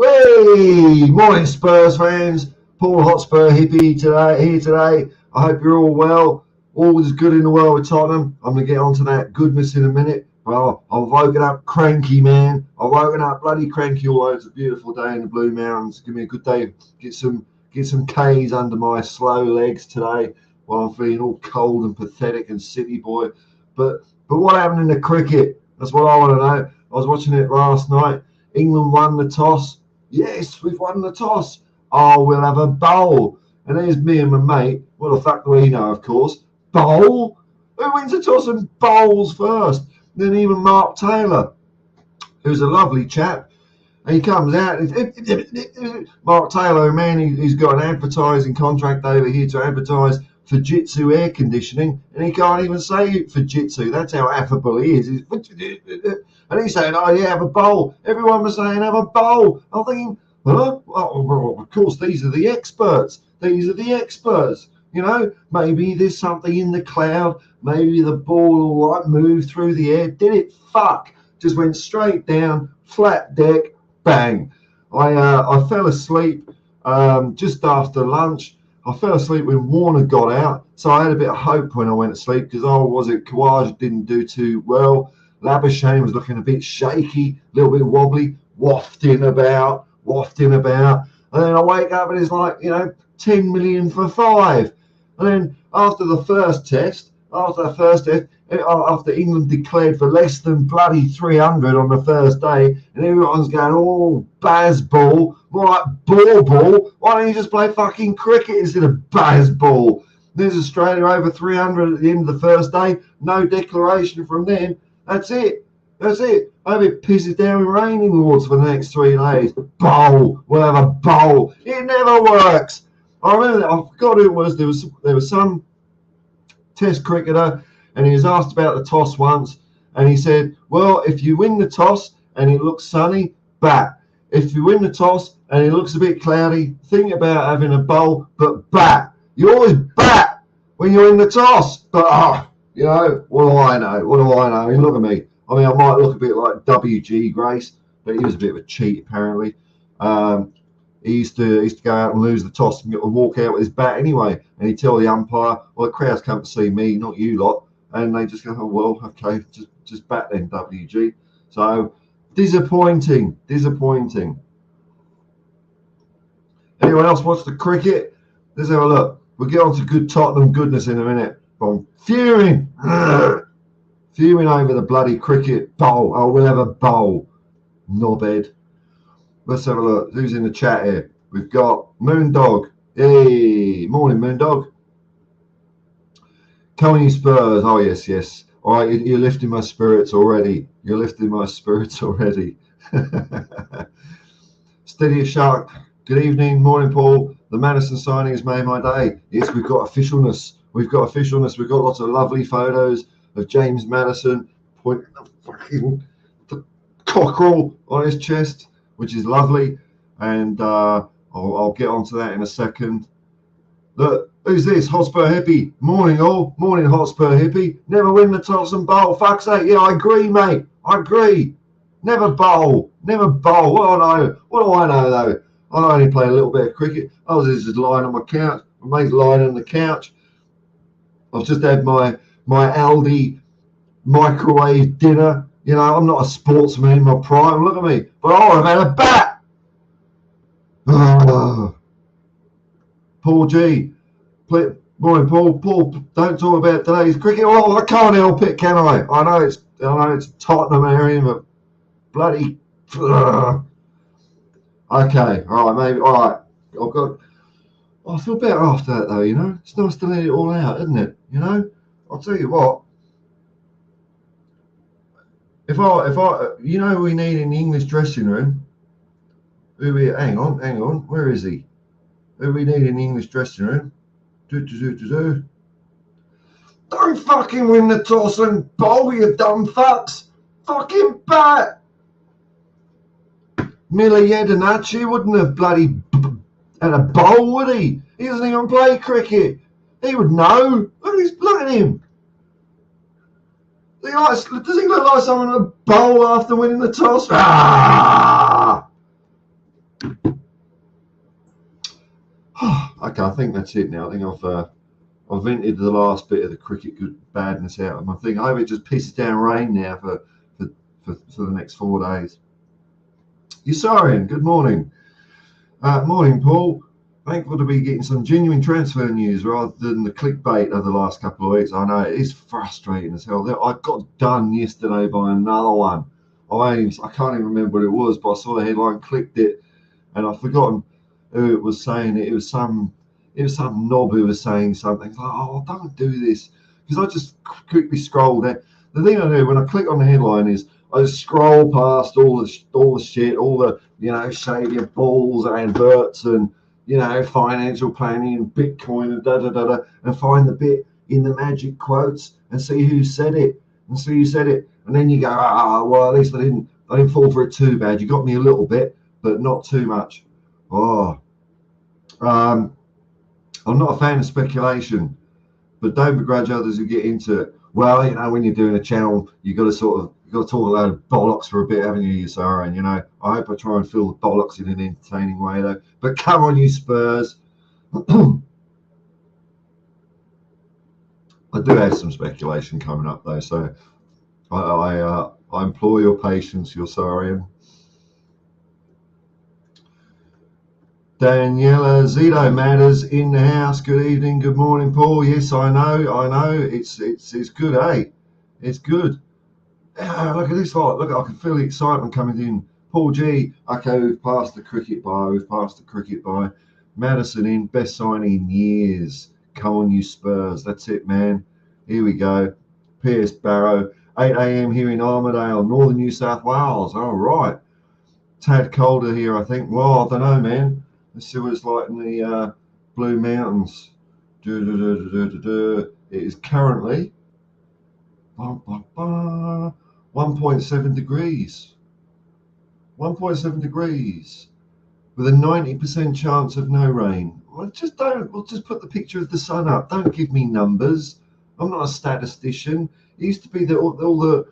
Hey, morning Spurs fans. Paul Hotspur hippie here today. I hope you're all well. All is good in the world with Tottenham. I'm going to get onto that goodness in a minute. Well, I've woken up cranky, man. I've woken up bloody cranky. Although it's a beautiful day in the Blue Mountains. Give me a good day. Get some K's under my slow legs today while I'm feeling all cold and pathetic and city boy. But what happened in the cricket? That's what I want to know. I was watching it last night. England won the toss. Yes, we've won the toss. Oh, we'll have a bowl. And there's me and my mate. What the fuck do we know, of course? Bowl? Who wins the toss and bowls first? Then even Mark Taylor, who's a lovely chap, and he comes out. Mark Taylor, man, he's got an advertising contract over here to advertise Fujitsu air conditioning, and he can't even say Fujitsu. That's how affable he is. And he's saying, oh, yeah, have a bowl. Everyone was saying, have a bowl. I'm thinking, huh? Well, of course, these are the experts. These are the experts. You know, maybe there's something in the cloud. Maybe the ball will move through the air. Did it? Fuck. Just went straight down, flat deck, bang. I fell asleep just after lunch. I fell asleep when Warner got out, so I had a bit of hope when I went to sleep because Kawaj didn't do too well. Labuschagne was looking a bit shaky, a little bit wobbly, wafting about. And then I wake up and it's like, 10 million for 5. And then after England declared for less than bloody 300 on the first day, and everyone's going, oh, Bazball, more like ball. Why don't you just play fucking cricket instead of Bazball? There's Australia over 300 at the end of the first day. No declaration from them. That's it. I hope it pisses down with raining awards for the next 3 days. Bowl. We'll have a bowl. It never works. I remember that. I forgot who it was. There was some Test cricketer, and he was asked about the toss once, and he said, well, if you win the toss and it looks sunny, bat. If you win the toss and it looks a bit cloudy, think about having a bowl, but bat. You always bat when you win the toss. But, what do I know? I mean, look at me. I mean, I might look a bit like W.G. Grace, but he was a bit of a cheat, apparently. He used to go out and lose the toss and walk out with his bat anyway. And he'd tell the umpire, well, the crowd's come to see me, not you lot. And they just go, oh, well, okay, just bat then, WG. So, disappointing. Anyone else watch the cricket? Let's have a look. We'll get on to good Tottenham goodness in a minute. I'm fuming over the bloody cricket bowl. Oh, we'll have a bowl. Knobhead. Let's have a look. Who's in the chat here? We've got Moondog. Hey, morning, Moondog. Coney Spurs. Oh, yes. All right, you're lifting my spirits already. Steady as shark. Good evening. Morning, Paul. The Maddison signing has made my day. Yes, we've got officialness. We've got lots of lovely photos of James Maddison pointing the cockerel on his chest, which is lovely, and I'll get onto that in a second. Look, who's this? Hotspur Hippie. Morning, all. Morning, Hotspur Hippie. Never win the toss and bowl. Fuck's sake. Yeah, I agree, mate. I agree. Never bowl. What do I know, though? I only play a little bit of cricket. I was just lying on my couch. My mate's lying on the couch. I've just had my Aldi microwave dinner. I'm not a sportsman in my prime. Look at me. But I've had a bat. Paul G. Morning, Paul. Paul, don't talk about today's cricket. Oh, I can't help it, can I? I know it's Tottenham area, but bloody. Okay, all right, maybe. All right. I feel better after that, though. It's nice to let it all out, isn't it? I'll tell you what. If I, we need in the English dressing room. Hang on. Where is he? Who we need in the English dressing room? Don't fucking win the toss and bowl, you dumb fucks. Fucking bat. Mila Jedinachi wouldn't have bloody had a bowl, would he? He doesn't even play cricket. He would know. Look at him. Does he look like someone in a bowl after winning the toss? Ah! Okay, I think that's it now. I think I've vented the last bit of the cricket good badness out of my thing. I hope it just pisses down rain now for the next 4 days. Yusarian, good morning. Morning, Paul. Thankful to be getting some genuine transfer news rather than the clickbait of the last couple of weeks. I know it is frustrating as hell. I got done yesterday by another one. I can't even remember what it was, but I saw the headline, clicked it, and I've forgotten who it was saying it. It was some knob who was saying something like, "Oh, don't do this," because I just quickly scrolled it. The thing I do when I click on the headline is I just scroll past all the shit, all the shave your balls adverts and financial planning and Bitcoin and and find the bit in the magic quotes and see who said it and then you go, well, at least I didn't fall for it too bad. You got me a little bit, but not too much. I'm not a fan of speculation, but don't begrudge others who get into it. Well, when you're doing a channel, you got to talk a lot of bollocks for a bit, haven't you, Sarah? And I hope I try and fill the bollocks in an entertaining way, though. But come on, you Spurs. I do have some speculation coming up, though, so I implore your patience, Yosarian. Daniela Zito Matters in the house. Good evening, good morning, Paul. Yes, I know. It's good, eh? It's good. Look at this lot. Look, I can feel the excitement coming in. Paul G. Okay, we've passed the cricket by. Maddison in, best signing in years. Come on, you Spurs. That's it, man. Here we go. Pierce Barrow, 8 a.m. here in Armidale, northern New South Wales. All right. Tad colder here, I think. Well, I don't know, man. Let's see what it's like in the Blue Mountains. It is currently 1.7 degrees. 1.7 degrees with a 90% chance of no rain. We'll just put the picture of the sun up. Don't give me numbers. I'm not a statistician. It used to be that all the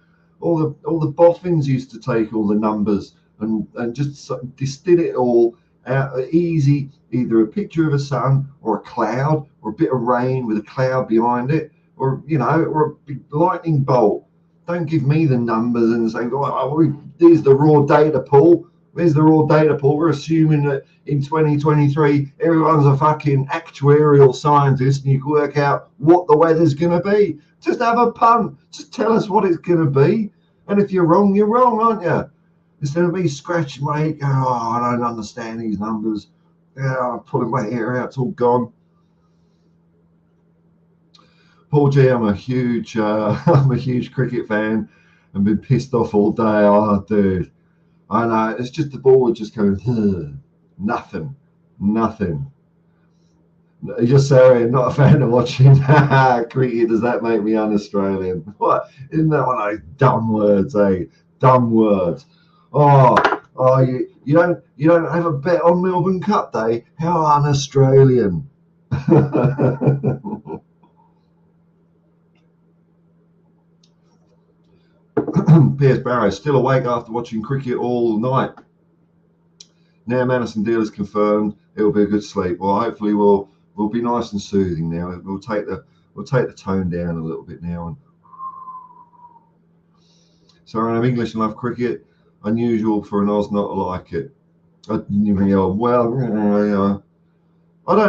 boffins used to take all the numbers and just distill it all out easy, either a picture of a sun or a cloud or a bit of rain with a cloud behind it, or or a big lightning bolt. Don't give me the numbers and say, there's the raw data, Paul. Where's the raw data, Paul? We're assuming that in 2023, everyone's a fucking actuarial scientist and you can work out what the weather's going to be. Just have a punt. Just tell us what it's going to be. And if you're wrong, aren't you? Instead of me scratching my head, going, I don't understand these numbers. I'm pulling my hair out, it's all gone. Paul G, I'm a huge cricket fan and been pissed off all day. Oh, dude. I know, it's just the ball just going, nothing. Just sorry, I'm not a fan of watching cricket. Does that make me un-Australian? What? Isn't that one of those dumb words, eh? Dumb words. You don't have a bet on Melbourne Cup Day? How un-Australian. Pierce Barrow still awake after watching cricket all night. Now Maddison deal is confirmed. It'll be a good sleep. Well, hopefully we'll be nice and soothing now. We'll take the tone down a little bit now. And sorry, I'm English and love cricket. Unusual for an Oz not to like it. I don't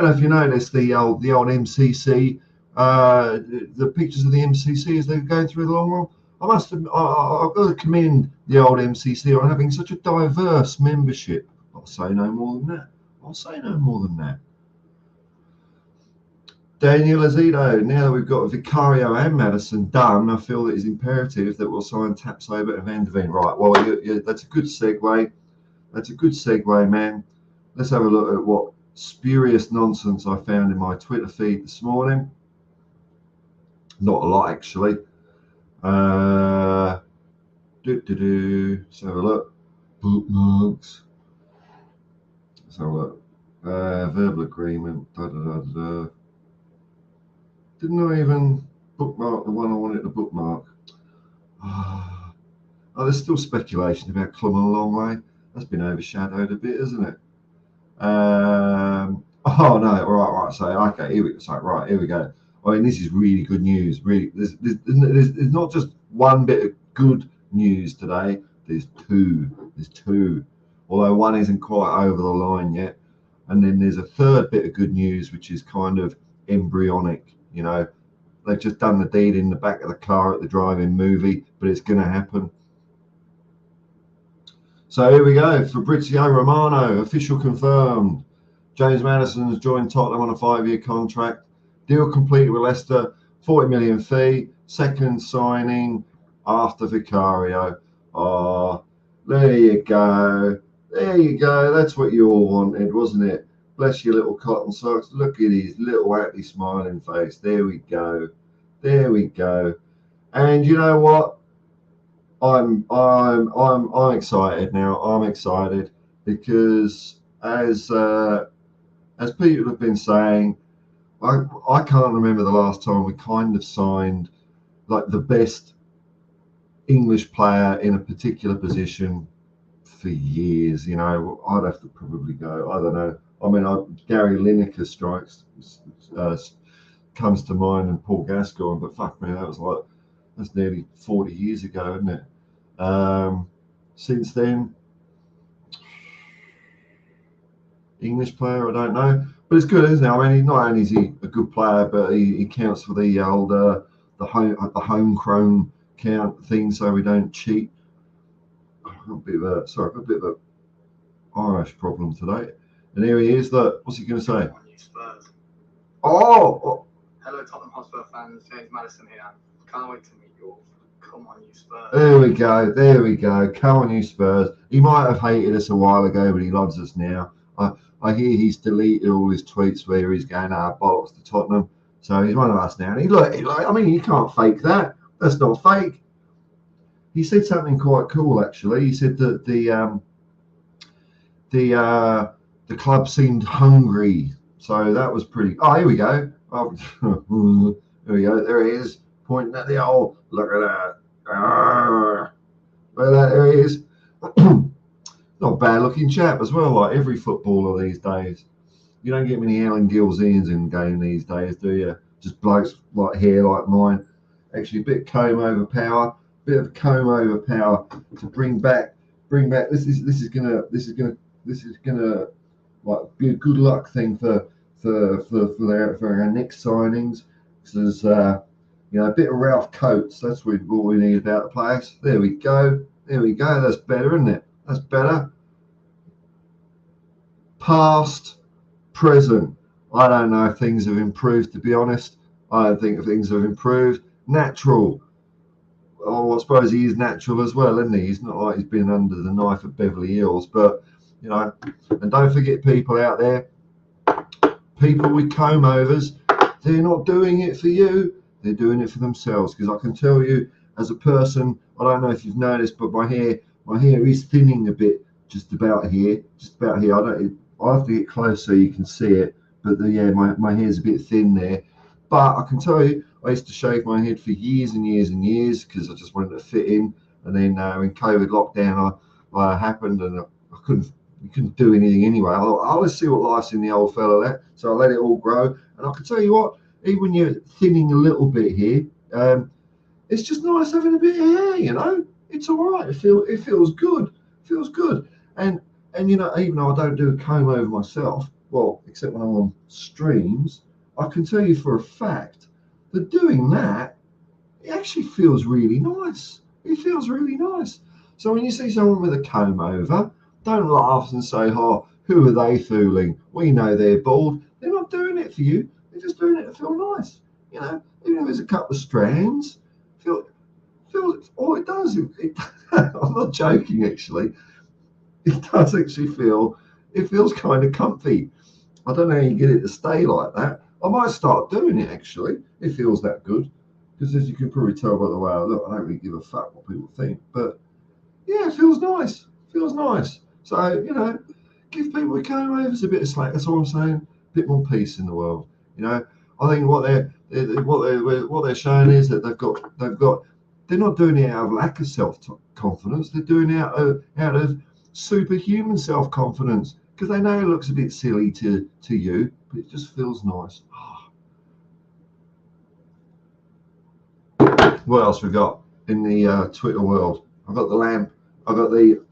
know if you noticed the old MCC. The pictures of the MCC as they're going through the long run. I've got to commend the old MCC on having such a diverse membership. I'll say no more than that. Daniel Azido, now that we've got Vicario and Maddison done, I feel it is imperative that we'll sign Tapsoba and Van der Ven. Right, well, that's a good segue. Man. Let's have a look at what spurious nonsense I found in my Twitter feed this morning. Not a lot, actually. Let's have a look. Bookmarks. Let's have a look. Verbal agreement. Didn't I even bookmark the one I wanted to bookmark? Oh, there's still speculation about Club on a Long Way. That's been overshadowed a bit, isn't it? Oh no, right. So okay, here we go. So right, here we go. I mean, this is really good news. Really, there's not just one bit of good news today. There's two. There's two. Although one isn't quite over the line yet. And then there's a third bit of good news, which is kind of embryonic. You know, they've just done the deed in the back of the car at the drive-in movie, but it's going to happen. So here we go. Fabrizio Romano, official confirmed. James Maddison has joined Tottenham on a 5-year contract. Deal completed with Leicester, 40 million fee. Second signing after Vicario. Oh, there you go. There you go. That's what you all wanted, wasn't it? Bless your little cotton socks. Look at his little happy smiling face. There we go. There we go. And you know what? I'm excited now. I'm excited because as people have been saying, I can't remember the last time we kind of signed like the best English player in a particular position for years. You know, I'd have to probably go. I don't know. I mean, Gary Lineker strikes comes to mind, and Paul Gascoigne, but fuck me, that's nearly 40 years ago, isn't it? Since then, English player, I don't know, but it's good, isn't it? I mean, not only is he a good player, but he counts for the old the homegrown count thing, so we don't cheat. A bit of a Irish problem today. And here he is. Look, what's he going to say? Spurs. Oh, hello, Tottenham Hotspur fans. James Maddison here. Can't wait to meet you all. Come on, you Spurs. There we go. There we go. Come on, you Spurs. He might have hated us a while ago, but he loves us now. I hear he's deleted all his tweets where he's going, bollocks to Tottenham. So he's one of us now. And I mean, you can't fake that. That's not fake. He said something quite cool, actually. He said that the club seemed hungry. So that was pretty. Oh, here we go. Oh, there we go. There he is, pointing at the hole. Look at that. Look at that. There he is. Not a bad looking chap as well, like every footballer these days. You don't get many Alan Gilzeans in the game these days, do you? Just blokes like hair like mine. Actually, a bit of comb over power, to bring back. This is gonna like be a good luck thing for our next signings. There's a bit of Ralph Coates. That's what we need about the place. There we go. That's better, isn't it? That's better. Past, present. I don't know if things have improved, to be honest. I don't think things have improved. Natural. Oh, I suppose he is natural as well, isn't he? He's not like he's been under the knife at Beverly Hills. But, and don't forget, people out there, people with comb overs, they're not doing it for you. They're doing it for themselves. Because I can tell you, as a person, I don't know if you've noticed, but my hair is thinning a bit just about here. I have to get close so you can see it. But my hair's a bit thin there. But I can tell you, I used to shave my head for years and years and years because I just wanted to fit in. And then when COVID lockdown happened and you couldn't do anything anyway. I thought, let's see what life's in the old fella there. So I let it all grow. And I can tell you what, even when you're thinning a little bit here, it's just nice having a bit of hair, It's all right. It feels good. And even though I don't do a comb over myself, well, except when I'm on streams, I can tell you for a fact that doing that, it actually feels really nice. It feels really nice. So when you see someone with a comb over, don't laugh and say, "Oh, who are they fooling? We know they're bald." They're not doing it for you. They're just doing it to feel nice. Even if there's a couple of strands, feels all it does. I'm not joking, actually. It does actually it feels kind of comfy. I don't know how you get it to stay like that. I might start doing it, actually. It feels that good. Because as you can probably tell by the way I look, I don't really give a fuck what people think. But yeah, it feels nice. So, give people with comb overs a bit of slack. That's all I'm saying. A bit more peace in the world. I think what they're showing is that they're not doing it out of lack of self-confidence. They're doing it out of superhuman self-confidence, because they know it looks a bit silly to you. but it just feels nice. What else we got in the Twitter world? I've got the lamp. I've got the.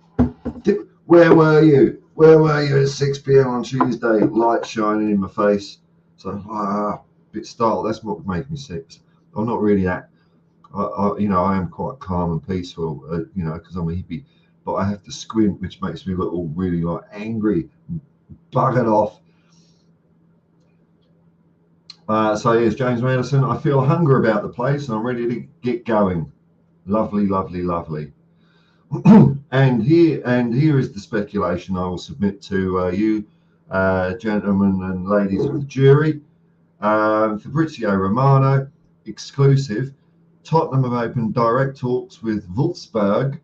Where were you? Where were you at 6 p.m. on Tuesday? Light shining in my face. So a bit startled. That's what would make me sick. I'm not really that. I am quite calm and peaceful. Because I'm a hippie. But I have to squint, which makes me look all really like angry, buggered off. So yes, James Maddison. I feel hunger about the place, and I'm ready to get going. Lovely, lovely, lovely. and here is the speculation I will submit to you, gentlemen and ladies of the jury. Fabrizio Romano, exclusive. Tottenham have opened direct talks with Wolfsburg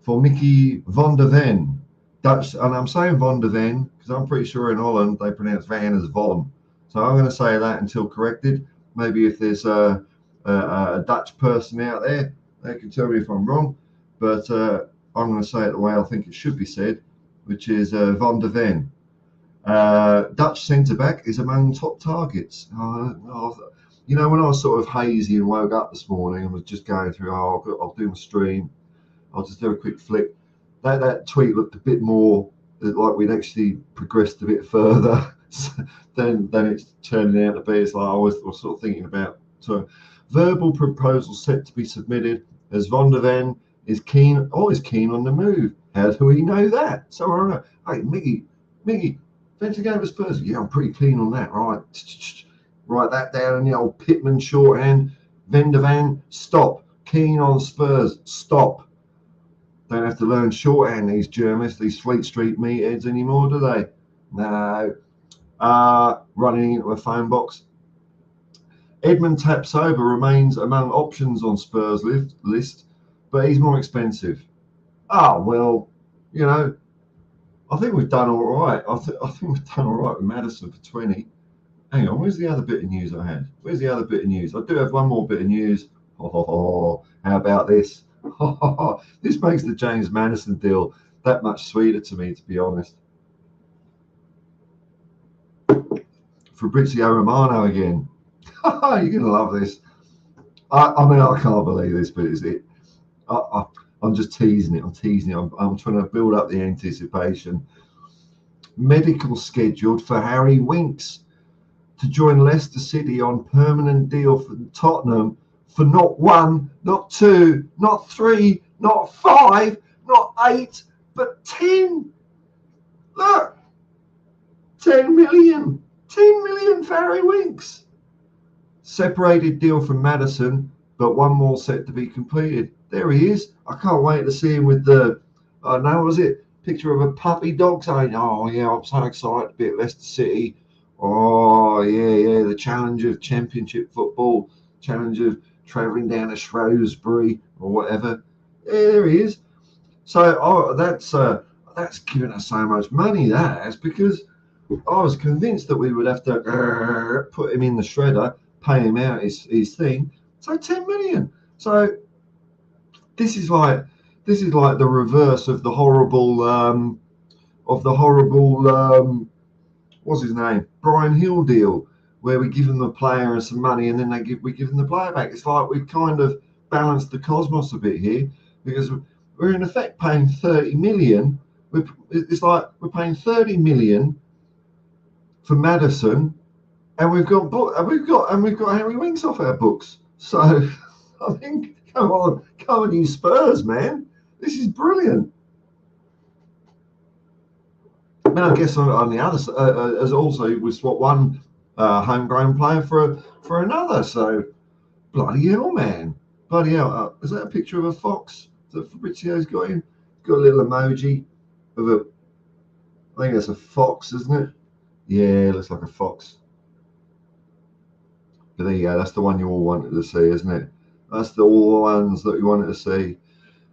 for Mickey van der Ven. Dutch, and I'm saying van der Ven because I'm pretty sure in Holland they pronounce Van as Von. So I'm going to say that until corrected. Maybe if there's a Dutch person out there, they can tell me if I'm wrong. But I'm going to say it the way I think it should be said, which is van der Ven. Dutch centre-back is among top targets. When I was sort of hazy and woke up this morning and was just going through, I'll do my stream, I'll just do a quick flick. That tweet looked a bit more like we'd actually progressed a bit further than it's turning out to be. It's like I was sort of thinking about. So, verbal proposal set to be submitted as van der Ven is always keen on the move. How do we know that? So I don't know. Hey, Miggy, fancy going to Spurs? Yeah, I'm pretty keen on that. Right, write that down in the old Pitman shorthand. Van der Ven, stop. Keen on Spurs, stop. Don't have to learn shorthand, these Germans, these Fleet Street meatheads anymore, do they? No. Running into a phone box. Edmund Tapsoba remains among options on Spurs list, but he's more expensive. Well, I think we've done all right. I think we've done all right with Maddison for 20. Hang on, where's the other bit of news I had? Where's the other bit of news? I do have one more bit of news. How about this? This makes the James Maddison deal that much sweeter to me, to be honest. Fabrizio Romano again. You're going to love this. I can't believe this, but it's it. I'm just teasing it. I'm trying to build up the anticipation. Medical scheduled for Harry Winks to join Leicester City on permanent deal for Tottenham for not 1, not 2, not 3, not 5, not 8, but 10. Look, 10 million. 10 million for Harry Winks. Separated deal from Maddison, but one more set to be completed. There he is. I can't wait to see him with the, picture of a puppy dog saying, oh yeah, I'm so excited to be at Leicester City. Oh yeah, the challenge of Championship football, challenge of travelling down to Shrewsbury or whatever. Yeah, there he is. So that's given us so much money. That's because I was convinced that we would have to put him in the shredder, pay him out his thing. So 10 million. So this is like the reverse of the horrible what's his name, Brian Hill deal, where we give them the player and some money and then we give them the player back. It's like we've kind of balanced the cosmos a bit here, because we're in effect paying 30 million. It's like we're paying 30 million for Maddison, and we've got Harry Winks off our books. So I think, come on, you Spurs, man, this is brilliant. I guess on the other side, as also we swap one homegrown player for another. So bloody hell, man, bloody hell. Is that a picture of a fox that Fabrizio's got in? Got a little emoji of a. I think that's a fox, isn't it? Yeah, it looks like a fox. But there you go. That's the one you all wanted to see, isn't it? That's all the ones that you wanted to see.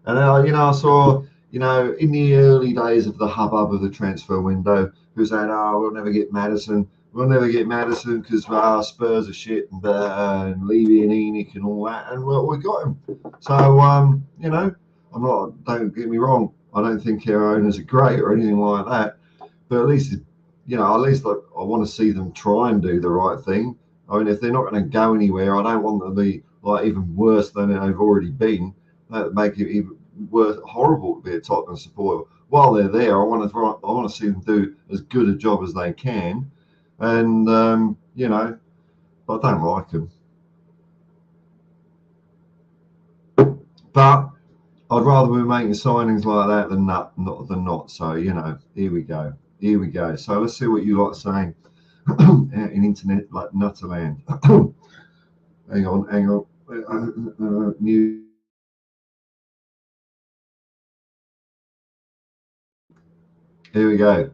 And I saw. In the early days of the hubbub of the transfer window, who said, we'll never get Maddison. We'll never get Maddison because Spurs are shit and Levy and Enoch and all that. And well, we got him. So, don't get me wrong. I don't think our owners are great or anything like that. But at least you know, at least I want to see them try and do the right thing. I mean, if they're not going to go anywhere, I don't want them to be like even worse than they've already been. That would make it even worse, horrible to be a Tottenham supporter. While they're there, I want to see them do as good a job as they can, and you know, but I don't like them. But I'd rather be making signings like that than not. So you know, here we go. Here we go. So let's see what you lot are saying in internet like Nutterland. Hang on. New. Here we go.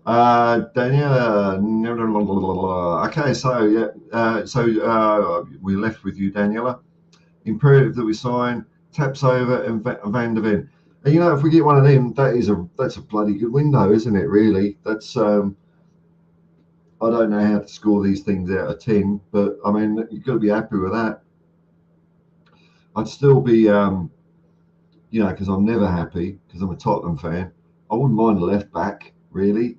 Daniela. Okay, so yeah, we left with you, Daniela. Imperative that we sign Taps over and Van der Ven. And you know, if we get one of them, that's a bloody good window, isn't it? Really, that's I don't know how to score these things out of 10, but I mean, you've got to be happy with that. I'd still be, you know, because I'm never happy because I'm a Tottenham fan. I wouldn't mind a left back, really.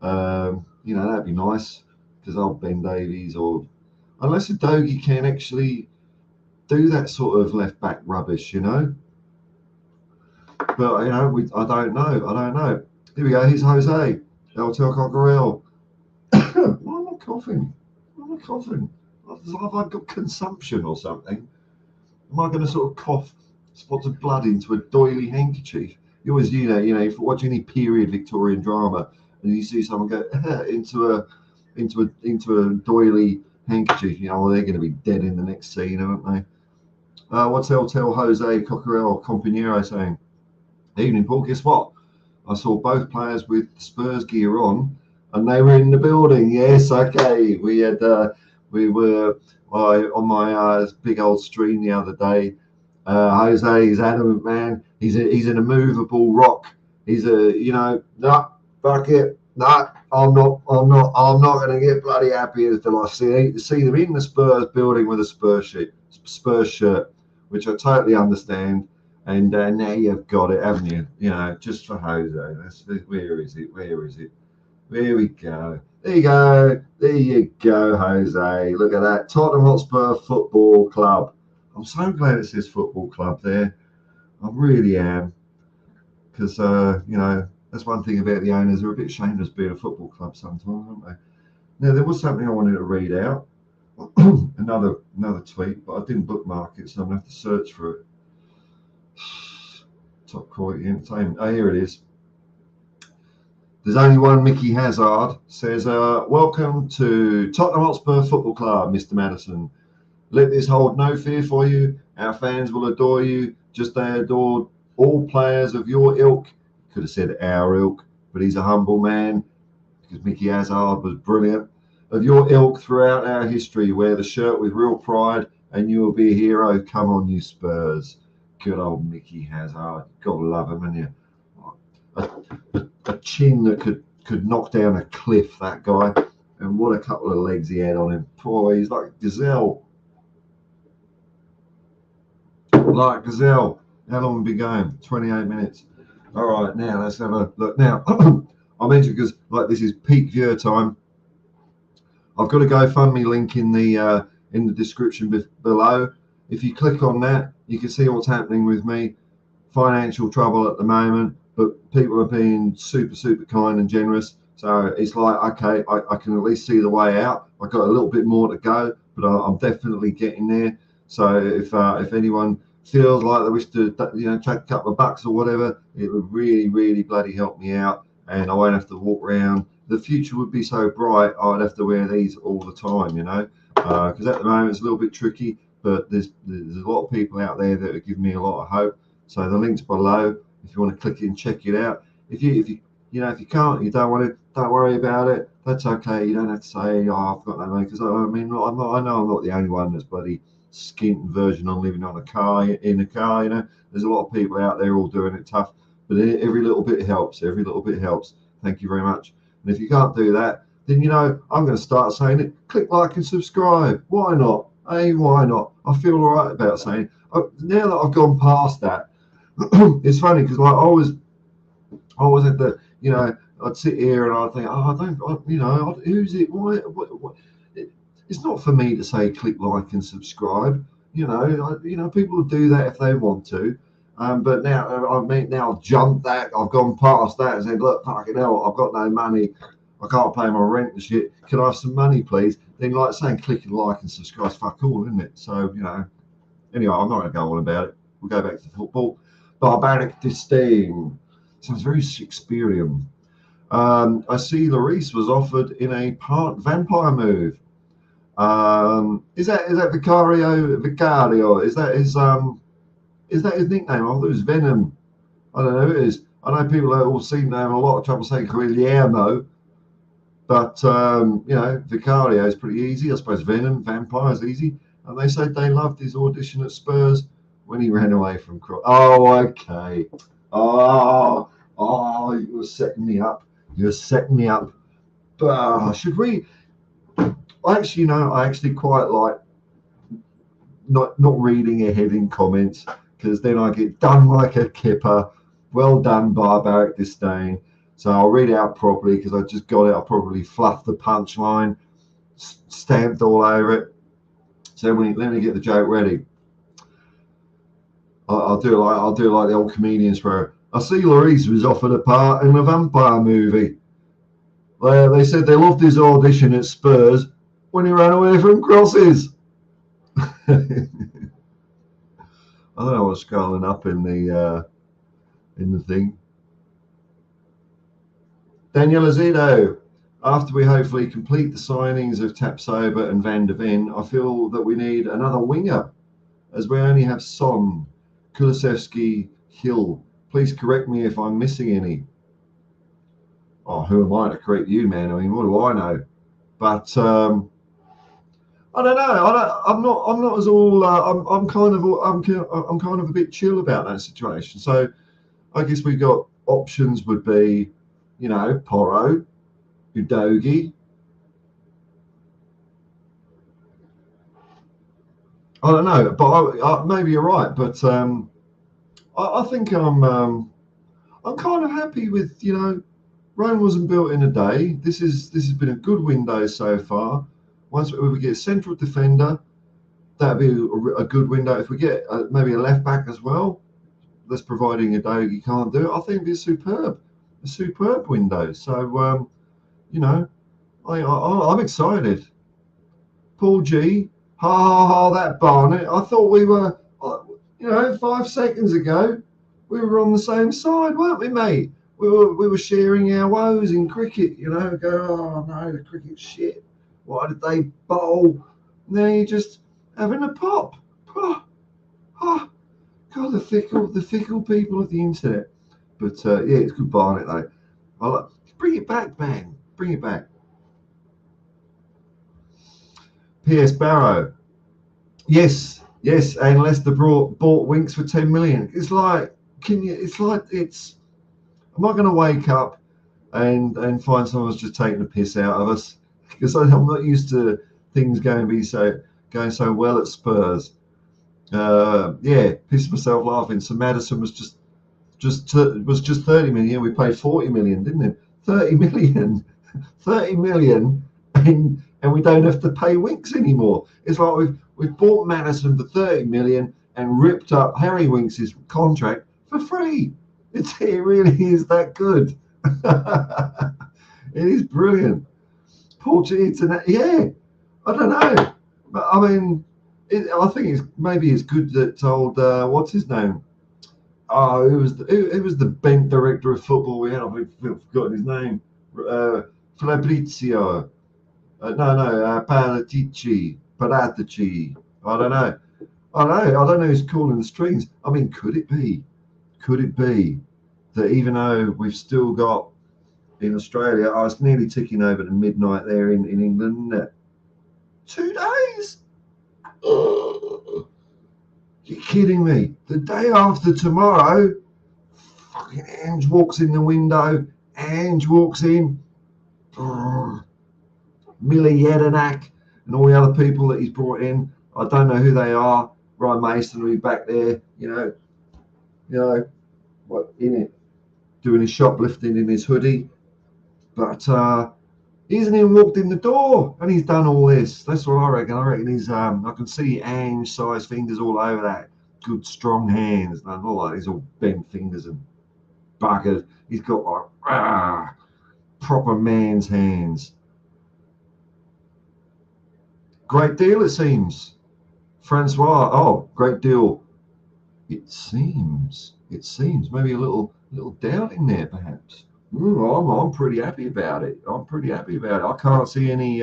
You know, that'd be nice because old Ben Davies or unless a Dogie can actually do that sort of left back rubbish, you know. But you know, I don't know. I don't know. Here we go. Here's Jose. El Tel Cockerel. Why am I coughing? Why am I coughing? Have I got consumption or something? Am I going to sort of cough spots of blood into a doily handkerchief? You always, you know, if you watch any period Victorian drama and you see someone go into a doily handkerchief, you know, well, they're going to be dead in the next scene, aren't they? What's El Tel Jose Cockerel Compañero saying? Evening, Paul. Guess what? I saw both players with Spurs gear on, and they were in the building. Yes, okay. We were on my big old stream the other day. Jose is adamant, man. He's an immovable rock. He's no, fuck it, no. I'm not going to get bloody happy until I see them in the Spurs building with a Spurs shirt, which I totally understand. And now you've got it, haven't you? You know, just for Jose. Where is it? Where is it? There we go. There you go. There you go, Jose. Look at that. Tottenham Hotspur Football Club. I'm so glad it says Football Club there. I really am. Because, you know, that's one thing about the owners. They're a bit shameless being a football club sometimes, aren't they? Now, there was something I wanted to read out. another tweet, but I didn't bookmark it, so I'm going to have to search for it. Top quality entertainment. Oh, here it is. There's only one Mickey Hazard. Says, welcome to Tottenham Hotspur Football Club, Mr. Maddison. Let this hold no fear for you. Our fans will adore you. Just they adored all players of your ilk. Could have said our ilk, but he's a humble man because Mickey Hazard was brilliant. Of your ilk throughout our history, wear the shirt with real pride and you will be a hero. Come on, you Spurs. Good old Mickey Hazard. Gotta love him, haven't you? A chin that could knock down a cliff, that guy. And what a couple of legs he had on him. Boy, he's like a gazelle. Like gazelle. How long have we been going? 28 minutes. All right, now let's have a look. Now, I mentioned because like this is peak viewer time. I've got a GoFundMe link in the description below. If you click on that, you can see what's happening with me. Financial trouble at the moment, but people are being super, super kind and generous. So it's like, okay, I can at least see the way out. I've got a little bit more to go, but I'm definitely getting there. So if anyone feels like they wish to, you know, take a couple of bucks or whatever, it would really, really bloody help me out, and I won't have to walk around. The future would be so bright, I'd have to wear these all the time, you know, because at the moment it's a little bit tricky, but there's a lot of people out there that are giving me a lot of hope. So the link's below if you want to click it and check it out. If you can't, you don't want it, don't worry about it. That's okay. You don't have to say, oh, I've got no money, because I mean, I know I'm not the only one that's bloody skint and virgin on living on in a car. You know, there's a lot of people out there all doing it tough, but every little bit helps. Every little bit helps. Thank you very much. And if you can't do that, then, you know, I'm going to start saying it. Click like and subscribe. Why not? Hey, why not? I feel all right about saying it. Now that I've gone past that, it's funny because like I was at the, you know, I'd sit here and I'd think, who's it? Why? What? It's not for me to say click like and subscribe. People will do that if they want to. But now now I've jumped that. I've gone past that and said, look, fucking hell, I've got no money. I can't pay my rent and shit. Can I have some money, please? Then, like saying, click and like and subscribe is fuck all, isn't it? So, anyway, I'm not going to go on about it. We'll go back to football. Barbaric disdain. Sounds very Shakespearean. I see Lloris was offered in a part vampire move. Is that Vicario? Is that his nickname? I thought it was Venom. I don't know who it is. I know people all seem to have a lot of trouble saying Guillermo. But, Vicario is pretty easy. I suppose Venom, Vampire is easy. And they said they loved his audition at Spurs when he ran away from Cross. Oh, okay. Oh, you were setting me up. You're setting me up. But should we? I actually quite like not reading ahead in comments, because then I get done like a kipper. Well done, Barbaric Disdain. So I'll read it out properly, because I just got it. I'll probably fluff the punchline, stamped all over it. So let me get the joke ready. I'll do like the old comedians where I see Lloris was offered a part in a vampire movie. They said they loved his audition at Spurs when he ran away from crosses. I don't know what's scrolling up in the thing. Daniel Azedo. After we hopefully complete the signings of Tapsoba and Van der Ven, I feel that we need another winger, as we only have Son, Kulusevski, Hill. Please correct me if I'm missing any. Oh, who am I to correct you, man? I mean, what do I know? But I don't know. I'm not as all. I'm kind of a bit chill about that situation. So I guess we got options would be, Porro, Udogie. I don't know, but maybe you're right. But I think I'm kind of happy with, Rome wasn't built in a day. This has been a good window so far. Once we get a central defender, that'd be a good window. If we get maybe a left back as well, that's providing Udogie can't do it. I think it'd be a superb window. So I'm excited. Paul G, that Barnet. I thought we were, 5 seconds ago, we were on the same side, weren't we, mate? We were sharing our woes in cricket, go, oh no, the cricket's shit. Why did they bowl? Now you're just having a pop. God, the fickle people of the internet. But it's good Barnet though. Bring it back, man. Bring it back. P.S. Barrow. Yes, and Leicester bought Winks for 10 million. It's like, am I going to wake up and find someone's just taking the piss out of us? Because I'm not used to things going so well at Spurs. Pissed myself laughing. So Maddison was just 30 million. We paid 40 million, didn't it? 30 million, and we don't have to pay Winks anymore. It's like we've bought Maddison for 30 million and ripped up Harry Winks' contract for free. It really is that good. It is brilliant. Portuguese, I don't know, but I mean, I think it's good that old what's his name? Oh, who was the bent director of football we had? I've forgotten his name. Fabrizio. Paratici. I don't know. I don't know who's calling the strings. I mean, could it be that even though we've still got in Australia, I was nearly ticking over to midnight there in England, isn't it? 2 days? You're kidding me. The day after tomorrow, fucking Ange walks in the window. Ange walks in. Millie Jedinak and all the other people that he's brought in. I don't know who they are. Ryan Mason will be back there, what in it, doing his shoplifting in his hoodie. But he hasn't even walked in the door, and he's done all this. That's what I reckon. I reckon he's. I can see Ange-sized fingers all over that. Good strong hands. Not like these all bent fingers and buggered. He's got like proper man's hands. Great deal, it seems. Francois. Oh, great deal. It seems. Maybe a little doubting there, perhaps. I'm pretty happy about it. I can't see any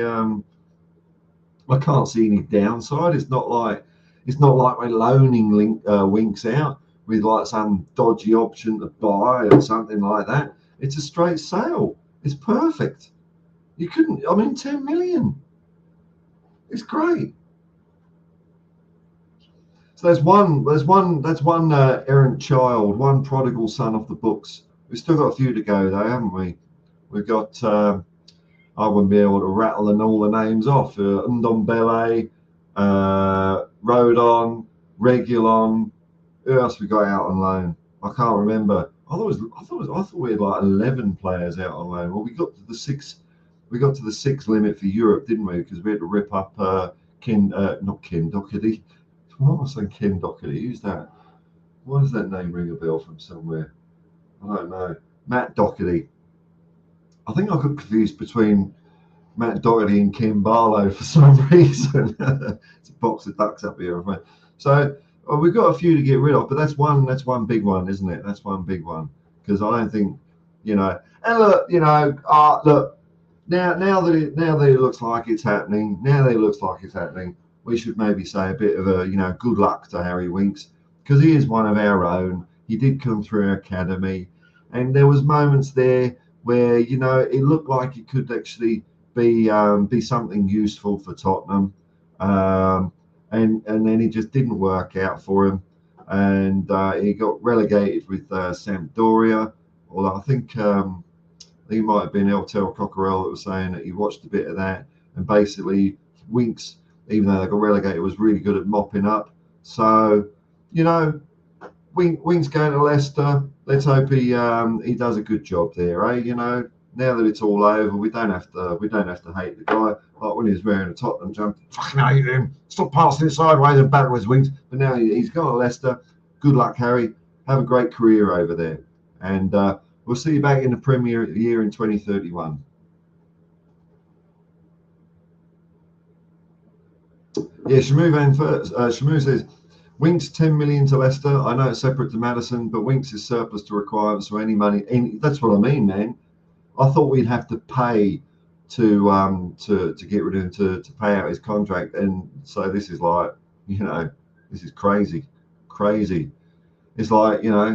downside. It's not like we're loaning Winks out with like some dodgy option to buy or something like that. It's a straight sale. It's perfect. You couldn't. I mean, 10 million. It's great. So that's one errant child, one prodigal son off the books. We've still got a few to go though, haven't we? We've got. I wouldn't be able to rattle all the names off. Ndombele, Rodon, Regulon. Who else we got out on loan? I can't remember. I thought we had like 11 players out on loan. Well, we got to the six. We got to the six limit for Europe, didn't we? Because we had to rip up not Ken Doherty. What am I saying? Ken Doherty. Who's that? Why does that name ring a bell from somewhere? I don't know. Matt Doherty. I think I got confused between Matt Doherty and Kim Barlow for some reason. It's a box of ducks up here. So we've got a few to get rid of, but that's one big one, isn't it? That's one big one. Because I don't think, and look, look, now that it looks like it's happening, we should maybe say a bit of a, good luck to Harry Winks, because he is one of our own. He did come through our academy, and there was moments there where, it looked like it could actually be something useful for Tottenham, and then it just didn't work out for him, and he got relegated with Sampdoria. Although I think he might have been El Tel Cockerell that was saying that he watched a bit of that, and basically Winks, even though they got relegated, was really good at mopping up. So, Winks going to Leicester. Let's hope he does a good job there, eh? Now that it's all over, we don't have to hate the guy. Like when he was wearing a Tottenham jumper, fucking hate him. Stop passing it sideways and backwards, Winks. But now he's gone to Leicester. Good luck, Harry. Have a great career over there, and we'll see you back in the Premier year in 2031. Yeah, Shamu says, Winks 10 million to Leicester. I know it's separate to Maddison, but Winks is surplus to requirements, so any money. That's what I mean, man. I thought we'd have to pay to get rid of him to pay out his contract, and so this is like, this is crazy. It's like, you go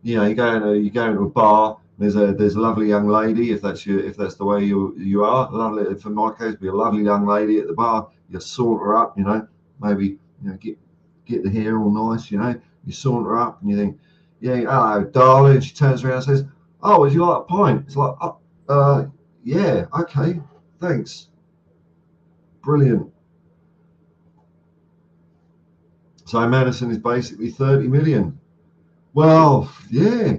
into a bar. There's a lovely young lady, if that's the way you are. Lovely, for my case, be a lovely young lady at the bar. You saunter up, maybe get the hair all nice, you saunter up and you think, yeah, hello, darling. She turns around and says, oh, would you like a pint? It's like, yeah, okay, thanks. Brilliant. So Maddison is basically 30 million. Well, yeah.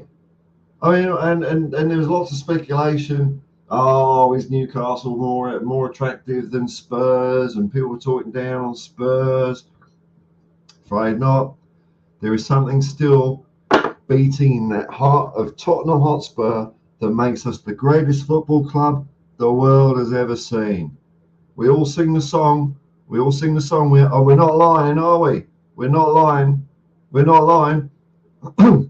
I mean, and there was lots of speculation. Oh, is Newcastle more attractive than Spurs? And people were talking down on Spurs. Afraid not. There is something still beating in that heart of Tottenham Hotspur that makes us the greatest football club the world has ever seen. We all sing the song. We're not lying, are we? We're not lying. For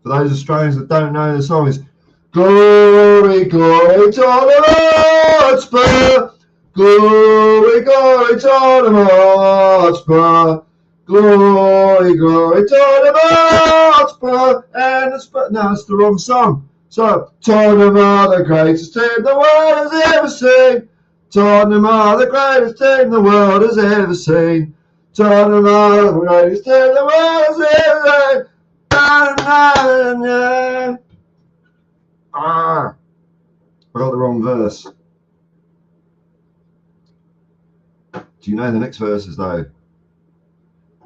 those Australians that don't know the song, is Glory, glory, Tottenham Hotspur. Glory, glory, Tottenham Hotspur. Glory, glory, Tottenham Hotspur. And the Spurs. No, it's the wrong song. So, Tottenham are the greatest team the world has ever seen. Tottenham are the greatest team the world has ever seen. Tottenham are the greatest team the world has ever seen. I got the wrong verse. Do you know the next verses though?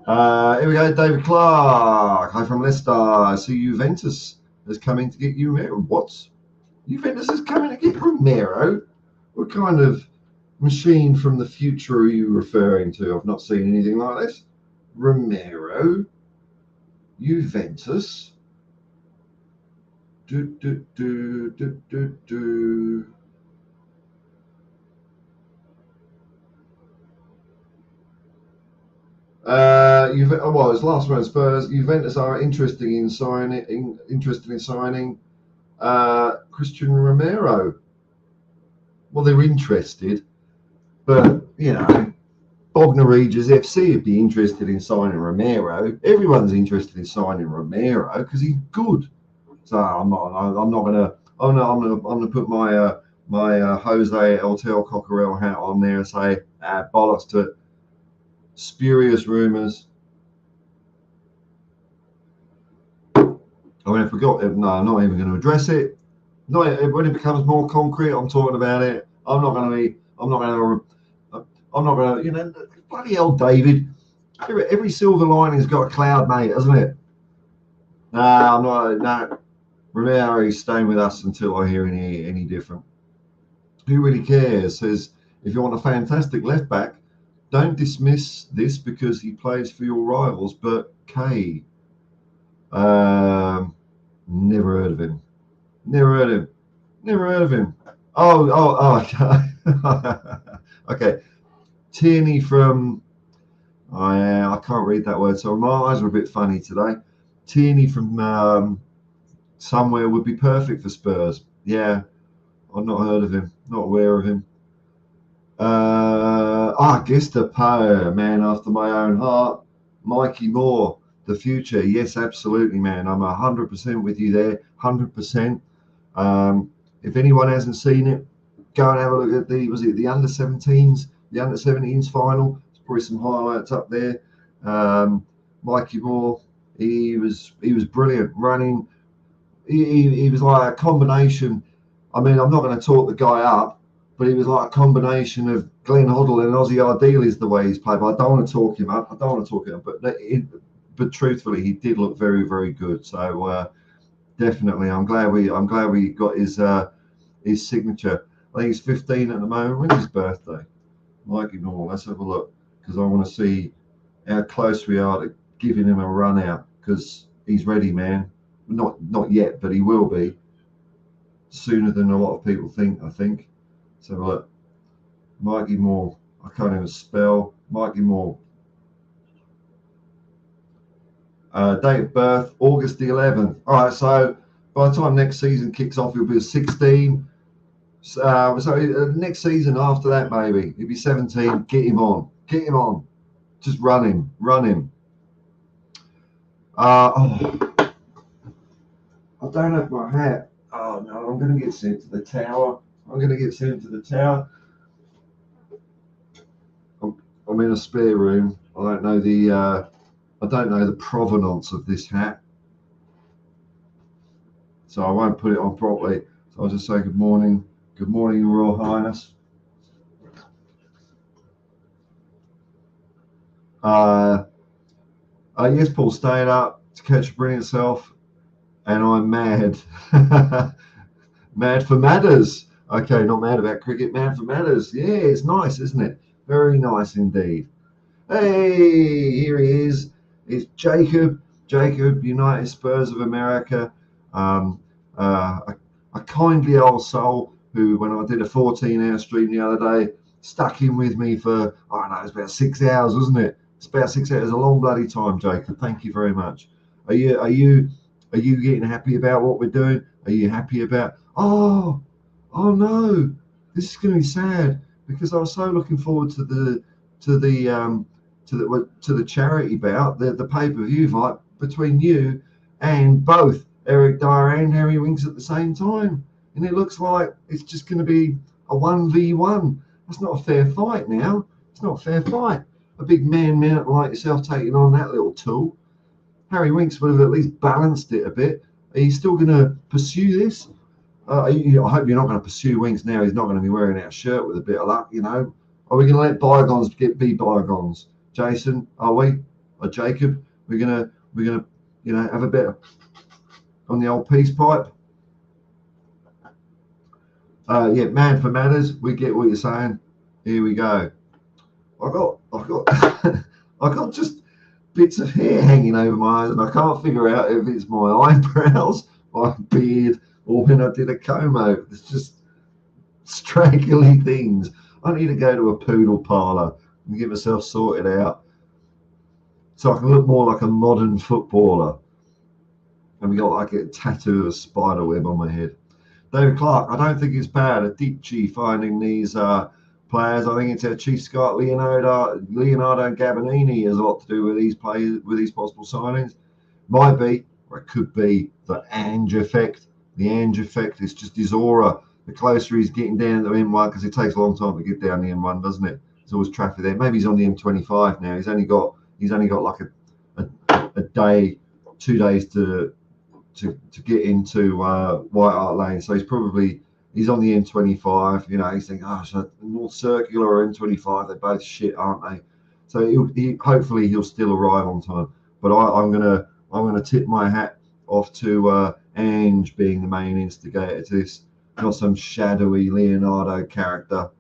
Here we go. David Clark. Hi from Leicester. I see Juventus is coming to get you. What? Juventus is coming to get Romero. What kind of machine from the future are you referring to? I've not seen anything like this. Romero, Juventus. Do, do, do, do, do, do. Well, it's last round Spurs. Juventus are interested in signing Christian Romero. Well, they're interested, but you know, Bognor Regis FC would be interested in signing Romero. Everyone's interested in signing Romero because he's good. So I'm gonna put my Jose Eltel Cockerell hat on there and say bollocks to it. Spurious rumours. I mean, I forgot. No, I'm not even going to address it. Not when it becomes more concrete. I'm talking about it. I'm not going to. You know, bloody hell, David. Every silver lining's got a cloud, mate, hasn't it? Nah, I'm not. No. Romero is staying with us until I hear any different. Who really cares? Says if you want a fantastic left back, don't dismiss this because he plays for your rivals. But K. Never heard of him. Never heard of him. Oh. Okay. Tierney from. I can't read that word, so my eyes are a bit funny today. Tierney from somewhere would be perfect for Spurs. Yeah, I've not heard of him. Not aware of him. Gestapo, man after my own heart. Mikey Moore, the future. Yes, absolutely, man. I'm 100% with you there. 100%. If anyone hasn't seen it, go and have a look at the under 17s, the under 17s final. There's probably some highlights up there. Mikey Moore, he was brilliant running. He was like a combination. I mean, I'm not going to talk the guy up, but he was like a combination of Glenn Hoddle and Ozzy Ardiles the way he's played. But I don't want to talk him up. But truthfully, he did look very, very good. So definitely, I'm glad we got his signature. I think he's 15 at the moment. When's his birthday? Mikey Moore. Let's have a look because I want to see how close we are to giving him a run out because he's ready, man. Not yet, but he will be sooner than a lot of people think. I think. So look, Mikey Moore. I can't even spell Mikey Moore. Date of birth August the 11th. All right, so by the time next season kicks off, he'll be 16. So next season after that, maybe he'll be 17. Get him on. Just run him. I don't have my hat. Oh no, I'm going to get sent to the tower. I'm in a spare room. I don't know the provenance of this hat, so I won't put it on properly. So I'll just say good morning, Your Royal Highness. Yes, Paul, staying up to catch a brilliant self, and I'm mad. Mad for matters. Okay, not mad about cricket, mad for matters. Yeah, it's nice, isn't it? Very nice indeed. Hey, here he is. It's Jacob, United Spurs of America. A kindly old soul who, when I did a 14-hour stream the other day, stuck in with me for, I don't know, it's about 6 hours, wasn't it? It's about 6 hours, a long bloody time, Jacob. Thank you very much. Are you getting happy about what we're doing? Are you happy about? Oh no, this is going to be sad because I was so looking forward to the charity bout, the pay-per-view fight between you and both Eric Dyer and Harry Winks at the same time, and it looks like it's just going to be a 1v1. That's not a fair fight now. It's not a fair fight. A big man like yourself taking on that little tool. Harry Winks would have at least balanced it a bit. Are you still going to pursue this? I hope you're not going to pursue Winks now. He's not going to be wearing our shirt with a bit of luck, you know. Are we going to let bygones be bygones? Jason, are we? Or Jacob? We're gonna have a bit on the old peace pipe. Yeah, man for matters. We get what you're saying. Here we go. I got just bits of hair hanging over my eyes, and I can't figure out if it's my eyebrows, my beard, or when I did a comb over. It's just straggly things. I need to go to a poodle parlour and get myself sorted out so I can look more like a modern footballer. And we got like a tattoo of a spider web on my head. David Clark, I don't think it's bad. Adichie finding these players. I think it's our chief scout Leonardo and Gabonini has a lot to do with these players, with these possible signings. Might be, or it could be, the Ange effect. The Ange effect is just his aura. The closer he's getting down the M1, because it takes a long time to get down the M1, doesn't it? There's always traffic there. Maybe he's on the M25 now. He's only got like a day, 2 days to get into White Hart Lane. So he's on the M25. You know, he's thinking, oh, so North Circular or M25, they're both shit, aren't they? So hopefully he'll still arrive on time. But I'm gonna tip my hat off to Ange being the main instigator to this, not some shadowy Leonardo character.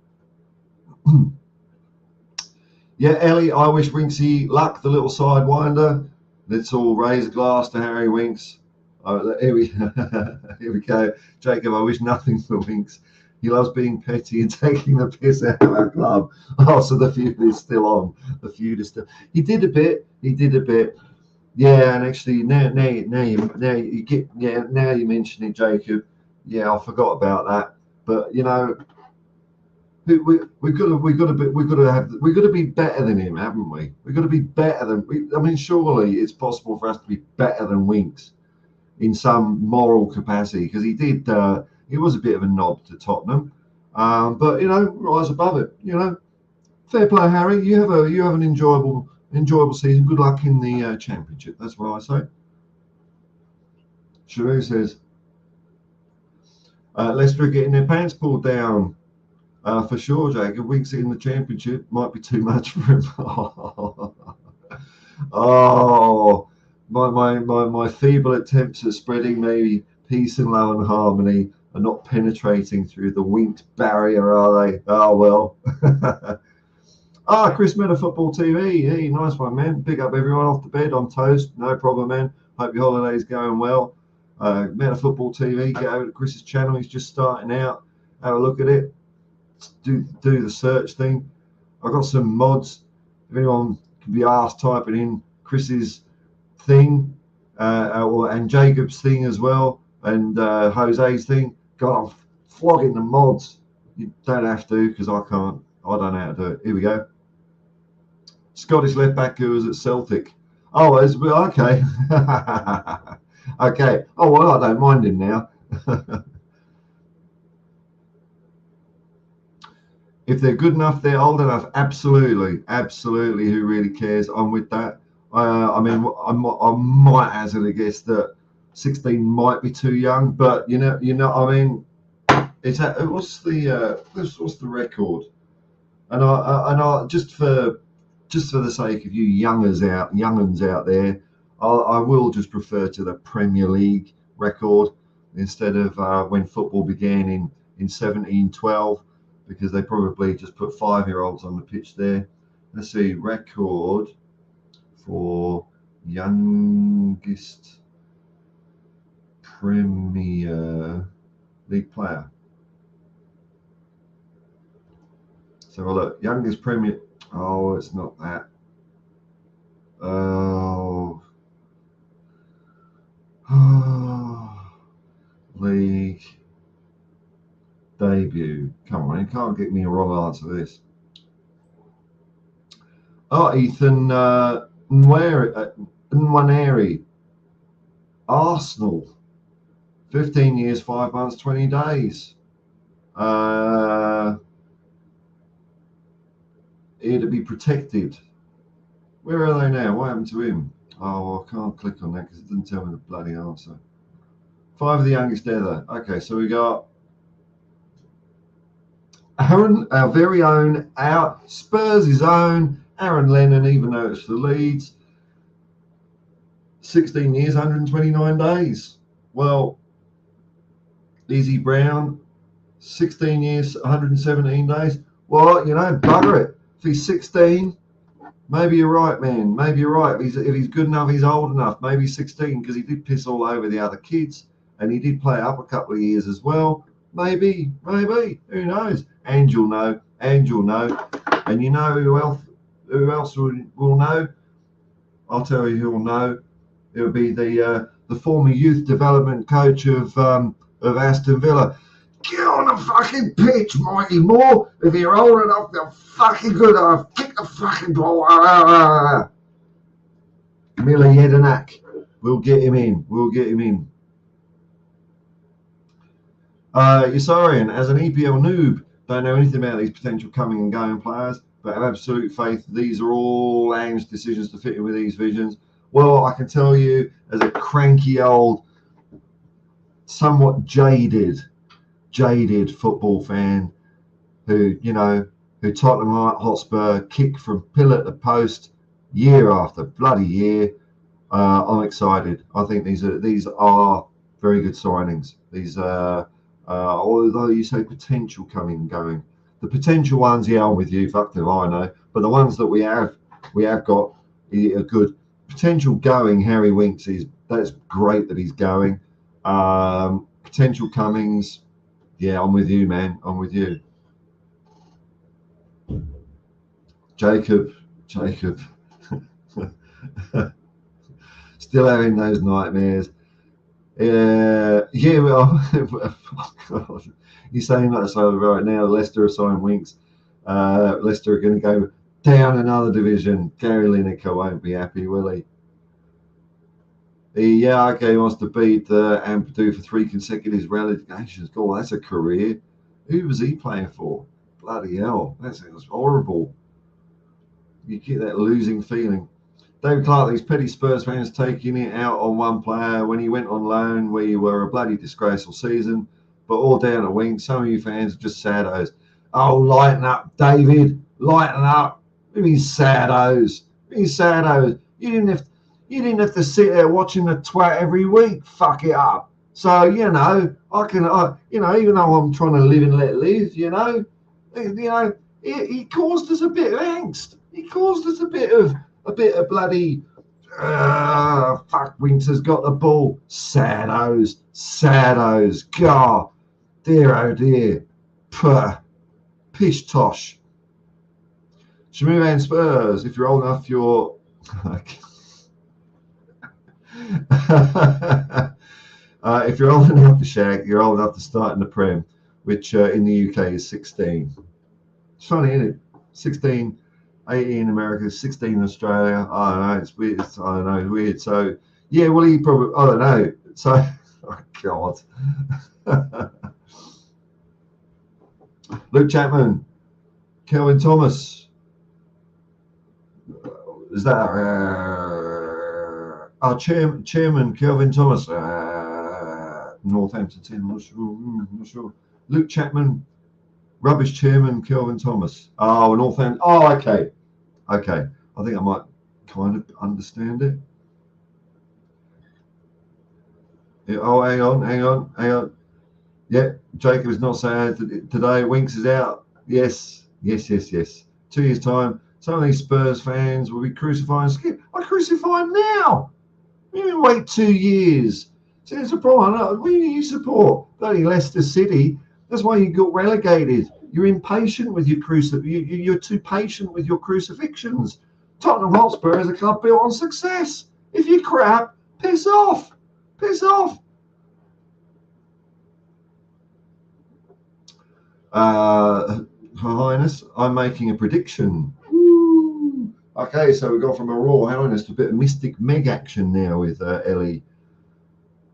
Yeah, Ellie, I wish Winksy luck, the little sidewinder. Let's all raise a glass to Harry Winks. Oh, here we go. Jacob, I wish nothing for Winks. He loves being petty and taking the piss out of our club. Oh, so the feud is still on. The feud is still. He did a bit. Yeah, and actually, now you mention it, Jacob. Yeah, I forgot about that. But you know, we've got to be better than him, haven't we? We've got to be better than. I mean, surely it's possible for us to be better than Winks in some moral capacity, because he was a bit of a knob to Tottenham, but you know, rise above it. You know, fair play, Harry. You have an enjoyable season. Good luck in the championship. That's what I say. Sharu says Leicester are getting their pants pulled down. For sure, Jacob. Winks in the championship might be too much for him. Oh, my feeble attempts at spreading maybe peace and love and harmony are not penetrating through the winked barrier, are they? Oh, well. Chris Meta Football TV. Hey, nice one, man. Pick up everyone off the bed. I'm toast. No problem, man. Hope your holiday's going well. Meta Football TV. Get over to Chris's channel. He's just starting out. Have a look at it. Do the search thing. I've got some mods. If anyone can be asked, typing in Chris's thing and Jacob's thing as well, and Jose's thing. God, I'm flogging the mods. You don't have to, because I can't. I don't know how to do it. Here we go. Scottish left back who was at Celtic. Oh, okay. Okay. Oh, well, I don't mind him now. If they're good enough, they're old enough. Absolutely. Who really cares? I'm with that. I mean, I might hazard a guess that 16 might be too young, but you know. I mean, what's the record? And I just for the sake of you young'uns out there, I will just refer to the Premier League record instead of when football began in 1712. Because they probably just put 5-year-olds on the pitch there. Let's see, record for youngest Premier League player. So look, youngest Premier. Oh, it's not that. Oh, league debut. Come on, you can't get me a wrong answer to this. Oh, Ethan Nwaneri, Arsenal, 15 years, 5 months, 20 days. Here to be protected. Where are they now? What happened to him? Oh, I can't click on that because it didn't tell me the bloody answer. 5 of the youngest ever. Okay, so we got Aaron, our very own, our Spurs' own Aaron Lennon, even though it's for Leeds. 16 years, 129 days. Well, Izzy Brown, 16 years, 117 days. Well, you know, bugger it. If he's 16, maybe you're right, man. Maybe you're right. If he's good enough, he's old enough. Maybe he's 16 because he did piss all over the other kids and he did play up a couple of years as well. Maybe. Who knows? And you'll know. And you know who else will know? I'll tell you who will know. It'll be the former youth development coach of Aston Villa. Get on the fucking pitch, Mighty Moore. If you're old enough, you're fucking good. I'll kick the fucking ball. Miller Jedinak. We'll get him in. Yusarian, as an EPL noob, don't know anything about these potential coming and going players, but have absolute faith these are all Ange's decisions to fit in with these visions. Well, I can tell you, as a cranky old, somewhat jaded football fan, who Tottenham Hotspur kick from pillar to post year after bloody year. I'm excited. I think these are very good signings. These although you say potential coming and going, the potential ones, yeah, I'm with you. Fuck if I know. But the ones that we have got are good. Potential going, Harry Winks that's great that he's going. Potential comings, yeah, I'm with you, man. I'm with you. Jacob. Still having those nightmares. Yeah, oh, God. You're saying that so right now. Leicester are signing Winks. Leicester are going to go down another division. Gary Lineker won't be happy, will he? He wants to beat Ampadu for 3 consecutive relegations. God, that's a career. Who was he playing for? Bloody hell, that sounds horrible. You get that losing feeling. David Clark, these petty Spurs fans taking it out on one player when he went on loan, where you were a bloody disgraceful season, but all down a wing. Some of you fans are just saddos. Oh, lighten up, David. Lighten up. What do you mean saddos? You didn't have to sit there watching the twat every week. Fuck it up. So, I can, even though I'm trying to live and let live, he caused us a bit of angst. He caused us a bit of bloody fuck. Winks has got the ball. Saddos. God, dear oh dear. Puh. Pish tosh. Shamu and Spurs. If you're old enough, you're. If you're old enough to shag, you're old enough to start in the Prem, which in the UK is 16. It's funny, isn't it? 16. 18 in America, 16 in Australia. I don't know. It's weird. It's weird. So, yeah, well, he probably, I don't know. So, oh, God. Luke Chapman, Kelvin Thomas. Is that our chairman, Kelvin Thomas? Northampton 10, not sure. Luke Chapman. Rubbish chairman, Kelvin Thomas. Oh, Northampton. Oh, okay. I think I might kind of understand it. Yeah, oh, hang on. Yeah, Jacob is not sad today. Winks is out. Yes. 2 years' time, some of these Spurs fans will be crucifying Skip. I crucify him now. You didn't wait 2 years. See, it's a problem. What do you support? Bloody Leicester City. That's why you got relegated. You're impatient with your you're too patient with your crucifixions. Tottenham Hotspur is a club built on success. If you're crap, piss off. Her Highness, I'm making a prediction. Woo. Okay, so we go from a Royal Highness to a bit of Mystic Meg action now with Ellie.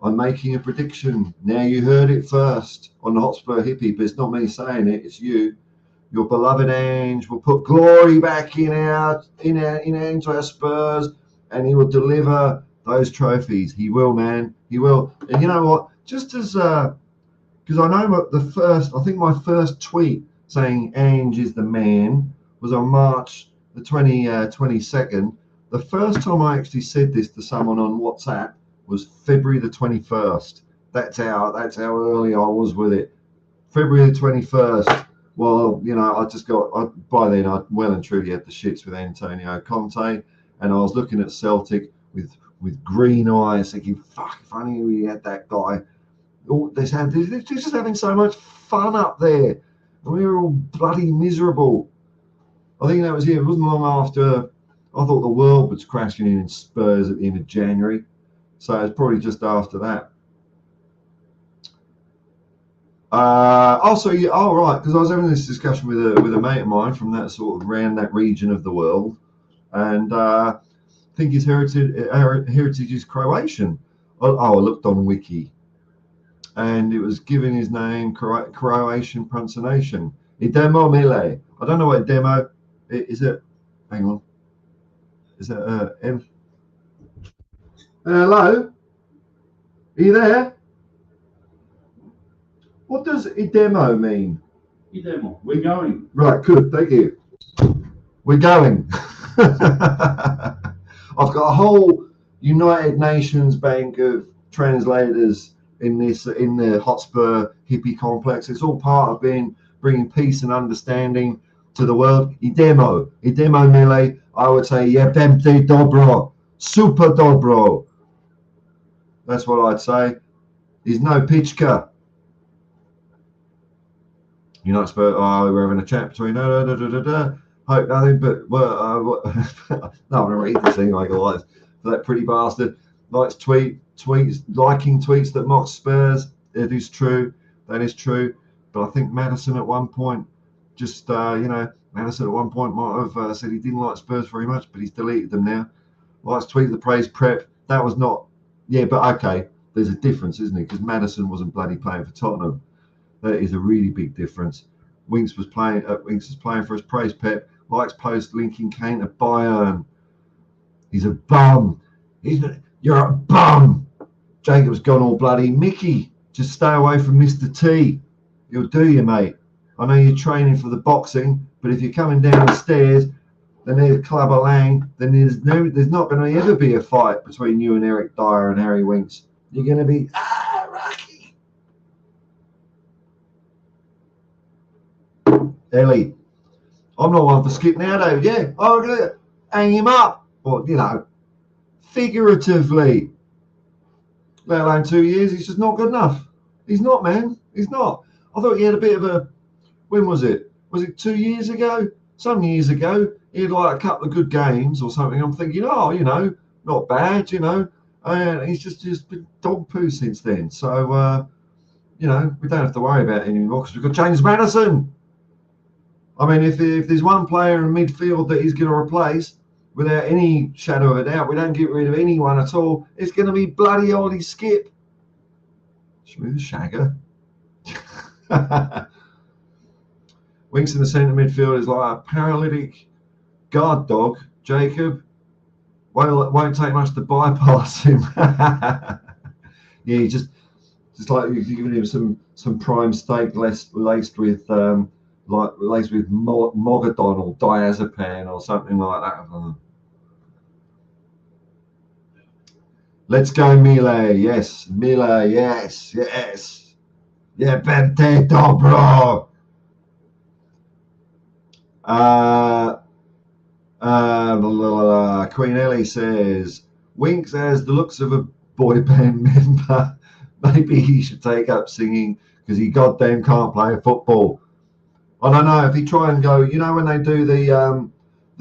I'm making a prediction. Now you heard it first on the Hotspur Hippie, but it's not me saying it, it's you. Your beloved Ange will put glory back in Ange Spurs, and he will deliver those trophies. He will, man. He will. And you know what? Just as because I know my first tweet saying Ange is the man was on March the 22nd. The first time I actually said this to someone on WhatsApp was February the 21st. That's how early I was with it. February the 21st. Well, you know, by then I well and truly had the shits with Antonio Conte, and I was looking at Celtic with green eyes, thinking, fuck, if only we had that guy. They're just having so much fun up there. And we were all bloody miserable. I think that was it. It wasn't long after I thought the world was crashing in Spurs at the end of January. So it was probably just after that. Right, because I was having this discussion with a mate of mine from that sort of around that region of the world, and I think his heritage is Croatian. I looked on Wiki, and it was giving his name Croatian pronunciation. Idemo Mile. I don't know what Idemo is. It? Hang on. Is it M? Hello? Are you there? What does idemo mean? Idemo. We're going. Right, good, thank you. We're going. I've got a whole United Nations bank of translators in the Hotspur hippie complex. It's all part of bringing peace and understanding to the world. Idemo mile. I would say jebemte dobro, super dobro. That's what I'd say. There's no pichka. You're not supposed. Oh, we're having a chat between. Hope nothing, but no, I'm gonna read this thing like for that pretty bastard likes liking tweets that mock Spurs. It is true. That is true. But I think Maddison at one point Maddison at one point might have said he didn't like Spurs very much, but he's deleted them now. Likes tweet the praise prep. That was not. Yeah, but okay. There's a difference, isn't it? Because Maddison wasn't bloody playing for Tottenham. That is a really big difference. Winks was playing for his praise pep. Likes post linking Kane to Bayern. He's a bum. You're a bum. Jacob's gone all bloody Mickey. Just stay away from Mr. T. He'll do you, mate. I know you're training for the boxing, but if you're coming down the stairs, then there's Clubber Lang. Then there's not going to ever be a fight between you and Eric Dyer and Harry Winks. You're going to be Rocky. Ellie, I'm not one for skip now, though. Yeah, I'm going to hang him up. Or, figuratively. Let alone 2 years, he's just not good enough. He's not, man. He's not. I thought he had a bit of a... When was it? Was it 2 years ago? Some years ago, he had like a couple of good games or something. I'm thinking, not bad, And he's just been dog poo since then. So, we don't have to worry about it anymore because we've got James Maddison. I mean, if there's one player in midfield that he's going to replace, without any shadow of a doubt, we don't get rid of anyone at all, it's going to be bloody Ollie Skip. Smooth shagger. Winks in the centre midfield is like a paralytic guard dog. Jacob won't take much to bypass him. Yeah, just like you're giving him some prime steak laced with mogadon or diazepam or something like that. Let's go, Mile. Yes, Mile. Yes. Yeah, Bente Dobro. Queen Ellie says, Winks has the looks of a boy band member. Maybe he should take up singing because he goddamn can't play football. I don't know if he try and go, when they do the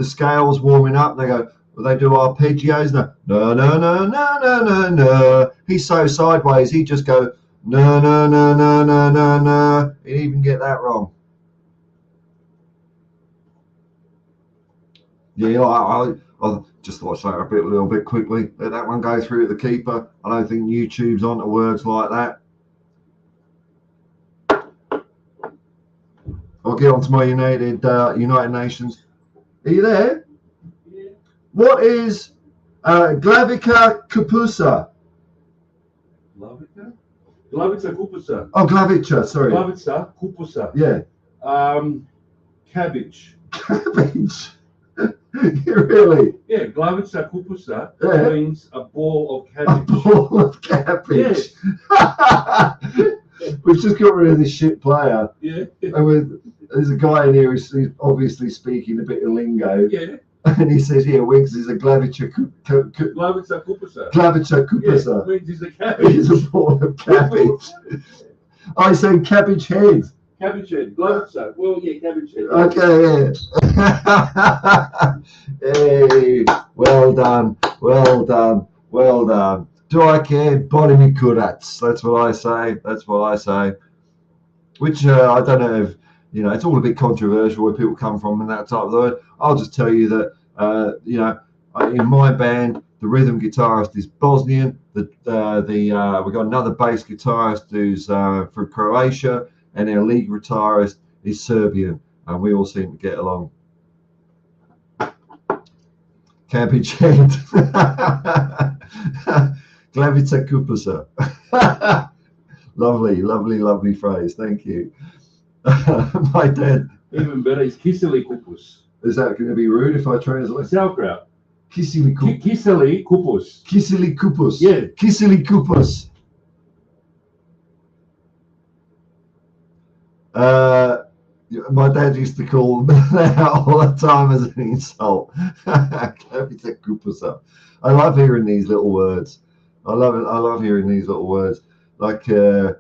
scales warming up, they go, they do arpeggios. No. He's so sideways, he just go, no. He'd even get that wrong. Yeah, I just thought I'd say a little bit quickly. Let that one go through to the keeper. I don't think YouTube's onto words like that. I'll get on to my United Nations. Are you there? Yeah. What is Glavica Kupusa? Glavica? Glavica Kupusa. Oh, Glavica, sorry. Glavica Kupusa. Yeah. Cabbage. Cabbage? Really? Yeah, Glavica Kupusa means a ball of A cabbage. ball of cabbage. Yeah. we've just got rid of this shit player. Yeah. And there's a guy in here who's obviously speaking a bit of lingo. Yeah. And he says, yeah, Wiggs is a Glavica Glavica Kupusa. Kupusa. Yeah, Wiggs is a cabbage. He's a ball of cabbage. I said cabbage head. Cabbage head. Glavica. Well, yeah, cabbage head. Okay, yeah. Hey, well done. Do I care? Body me kurats. That's what I say. Which I don't know if, it's all a bit controversial where people come from and that type of word. I'll just tell you that, in my band, the rhythm guitarist is Bosnian. We've got another bass guitarist who's from Croatia, and our lead guitarist is Serbian, and we all seem to get along. Cabbage head. Glavica Kupusa. Lovely phrase. Thank you. My dad. Even better is Kiseli Kupus. Is that going to be rude if I translate? Sauerkraut. Kiseli Kupus. Kiseli Kupus. Kiseli Kupus. Yeah. Kiseli Kupus. My dad used to call that all the time as an insult. Glavica Kupusa. I love hearing these little words. I love hearing these little words. Like in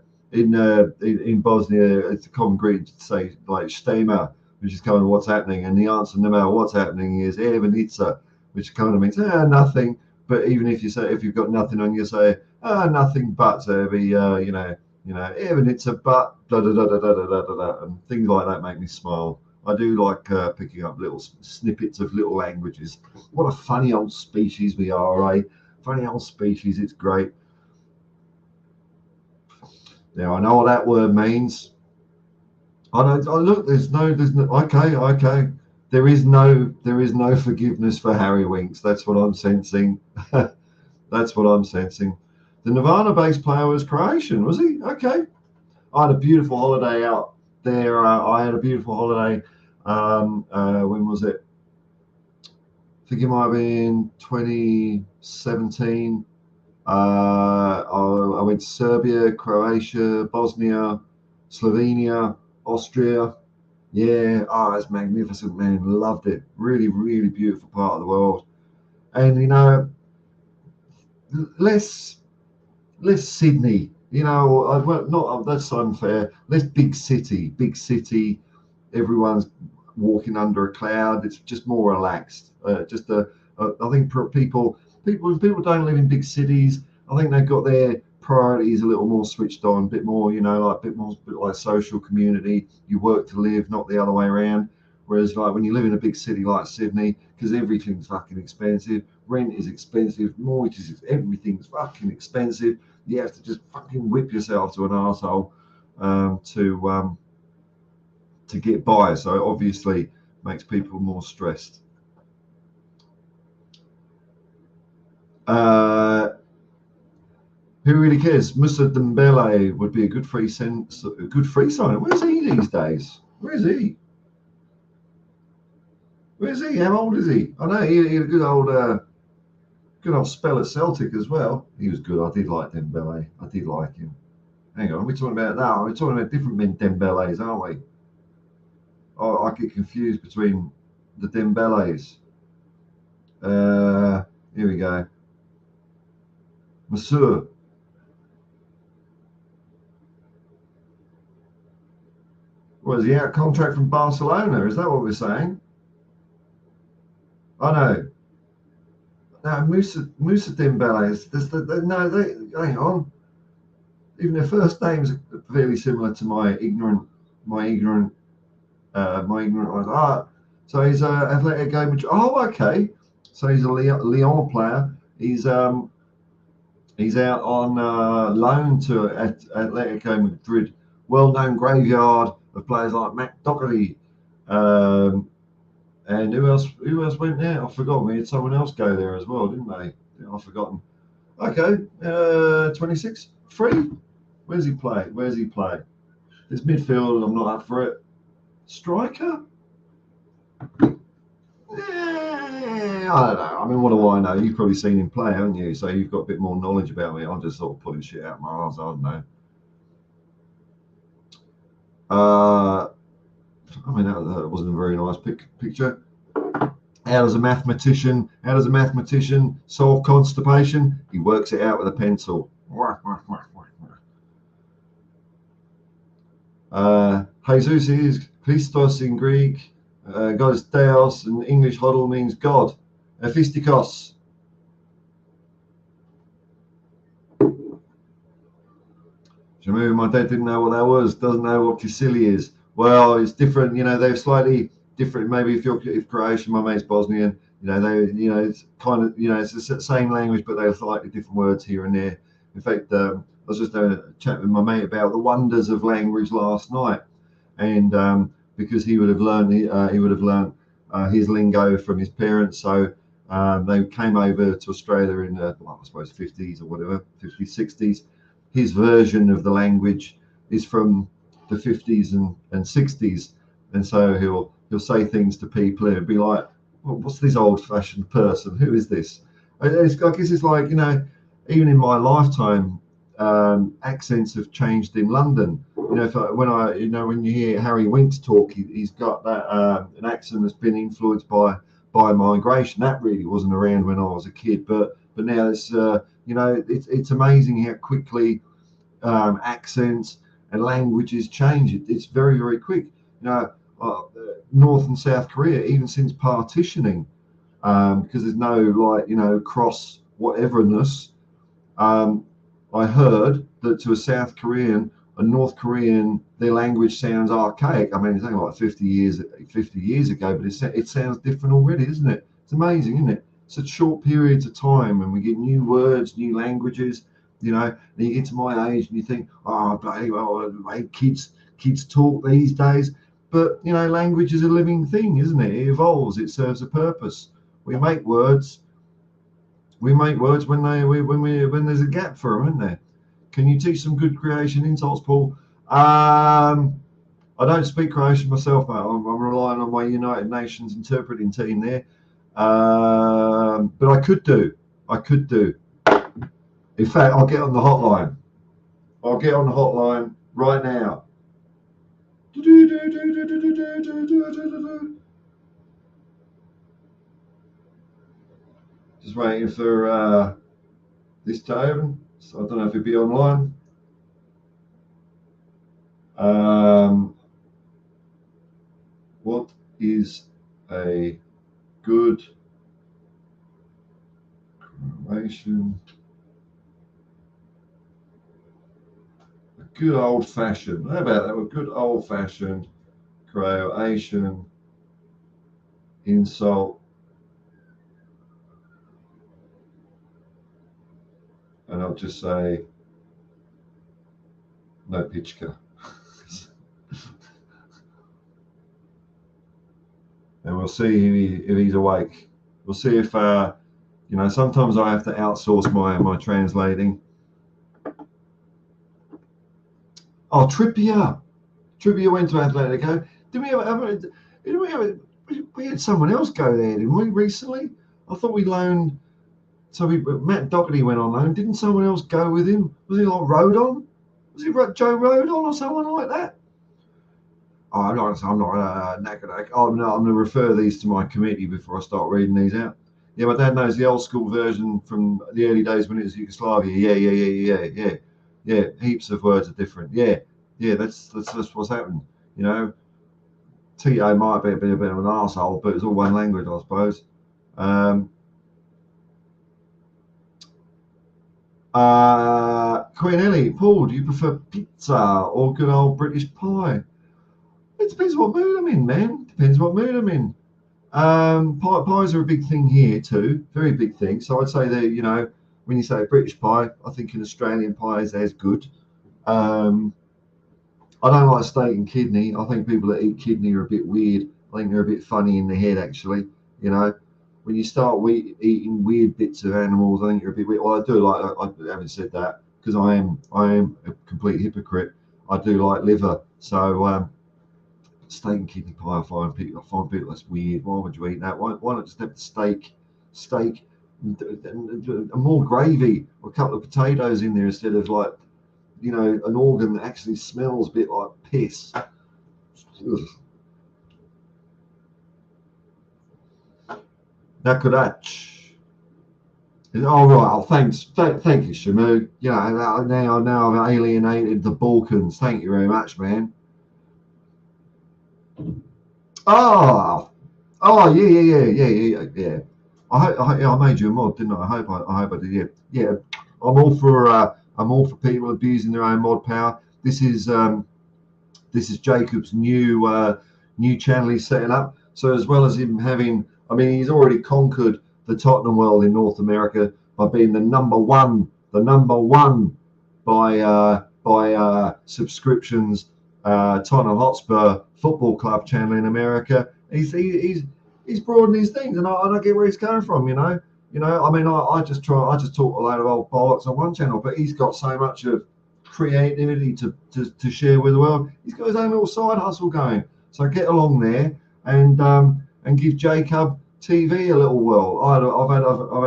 Bosnia, it's a common greeting to say like "Stema," which is kind of what's happening, and the answer no matter what's happening is "Evenica," which kind of means nothing. But even if you've got nothing on, you say nothing but Evenica, but da da da da da da da, and things like that make me smile. I do like picking up little snippets of little languages. What a funny old species we are, eh? Funny old species. It's great. Now I know what that word means. Look. There's no. Okay. There is no forgiveness for Harry Winks. That's what I'm sensing. That's what I'm sensing. The Nirvana bass player was Croatian, was he? Okay. I had a beautiful holiday out there. I had a beautiful holiday. When was it? I think it might have been 2017. I went to Serbia, Croatia, Bosnia, Slovenia, Austria. Yeah, it's magnificent, man. Loved it. Really, really beautiful part of the world. And less Sydney. That's unfair. Less big city. Everyone's walking under a cloud. It's just more relaxed. I think people don't live in big cities. I think they've got their priorities a little more switched on, a bit more, a bit like social community. You work to live, not the other way around. Whereas like when you live in a big city like Sydney, because everything's fucking expensive, rent is expensive, mortgages, everything's fucking expensive. You have to just fucking whip yourself to an arsehole to get by. So it obviously makes people more stressed. Who really cares? Musa Dembele would be a good free sign. Where's he these days? Where is he? How old is he? I know he had a good old spell at Celtic as well. He was good. I did like Dembele. I did like him. Hang on, we're talking about now. We're talking about different Dembeles, aren't we? Oh, I get confused between the Dembeles. Here we go. Monsieur. Was he out contract from Barcelona? Is that what we're saying? I know. No, Musa Dembele. Hang on. Even their first names are fairly similar to my ignorant ones. So he's Atletico Madrid. Oh, okay. So he's a Lyon player. He's out on loan to Atletico Madrid. Well-known graveyard of players like Matt Doherty. And who else went there? I've forgotten. We had someone else go there as well, didn't they? Yeah, I've forgotten. Okay, 26, free. Where's he play? This midfield, I'm not up for it. Striker? Yeah, I don't know. I mean, what do I know? You've probably seen him play, haven't you? So you've got a bit more knowledge about me. I'm just sort of putting shit out my arse. I don't know. I mean, that wasn't a very nice picture. How does a mathematician solve constipation? He works it out with a pencil. Jesus is Christos in Greek. God is Theos, and English hodl means God. Fistikos. Remember, my dad didn't know what that was, doesn't know what Kisili is. Well, it's different, they're slightly different. Maybe if Croatian, my mate's Bosnian, it's kind of, it's the same language, but they're slightly different words here and there. In fact, I was just having a chat with my mate about the wonders of language last night, and because he would have learned his lingo from his parents, so they came over to Australia in I suppose 50s or whatever, 50s, 60s. His version of the language is from the 50s and 60s, and so he'll say things to people and be like, well, what's this old-fashioned person? Who is this? I guess it's like, even in my lifetime, accents have changed in London. When you hear Harry Winks talk, he's got that an accent that's been influenced by migration. That really wasn't around when I was a kid, but now it's it's amazing how quickly accents and languages change. It's very, very quick. North and South Korea, even since partitioning, because there's no cross whateverness. I heard that to a South Korean, a North Korean, their language sounds archaic. I mean, it's only like 50 years ago, but it sounds different already, isn't it? It's amazing, isn't it? Such short periods of time, and we get new words, new languages. And you get to my age, and you think, oh, bloody well, kids talk these days. But language is a living thing, isn't it? It evolves. It serves a purpose. We make words. When there's a gap for them, isn't there? Can you teach some good Croatian insults, Paul? I don't speak Croatian myself, mate. I'm relying on my United Nations interpreting team there. But I could do. In fact, I'll get on the hotline. Right now. Just waiting for this to open. So I don't know if it'll be online. What is a good Croatian? A good old-fashioned. How about that? A good old-fashioned Croatian insult. And I'll just say, no pitchka. And we'll see if he's awake. We'll see if, sometimes I have to outsource my translating. Oh, Trippier went to Atletico. We had someone else go there, didn't we, recently? I thought we loaned. Matt Doherty went on loan. Didn't someone else go with him? Was it like Rodon? Was it Joe Rodon or someone like that? Oh, I'm not knackered. Oh no, I'm going to refer these to my committee before I start reading these out. Yeah, my dad knows the old school version from the early days when it was Yugoslavia. Yeah. Heaps of words are different. Yeah. That's what's happened. Tito might be a bit of an arsehole, but it's all one language, I suppose. Queen Ellie, Paul, do you prefer pizza or good old British pie? It depends what mood I'm in, man. Depends what mood I'm in. Pies are a big thing here too, very big thing. So I'd say that, when you say British pie, I think an Australian pie is as good. I don't like steak and kidney. I think people that eat kidney are a bit weird. I think they're a bit funny in the head, actually. When you start eating weird bits of animals, I think you're a bit weird. Well, I do like. I haven't said that because I am a complete hypocrite. I do like liver, so steak and kidney pie. I find people that's weird. Why would you eat that? Why not just have the steak, and more gravy or a couple of potatoes in there instead of an organ that actually smells a bit like piss. Nakudac. Oh right. Oh, thanks. Thank you, Shamu. You know, now I've alienated the Balkans. Thank you very much, man. Oh, yeah. I made you a mod, didn't I? I hope I did. Yeah. I'm all for people abusing their own mod power. This is Jacob's new channel he's setting up. So as well as him having, I mean, he's already conquered the Tottenham world in North America by being the number one by subscriptions, Tottenham Hotspur Football Club channel in America. He's broadened his things, and I get where he's coming from. You know. I mean, I just talk a load of old bollocks on one channel, but he's got so much of creativity to share with the world. He's got his own little side hustle going. So get along there and give Jacob TV a little whirl. I've had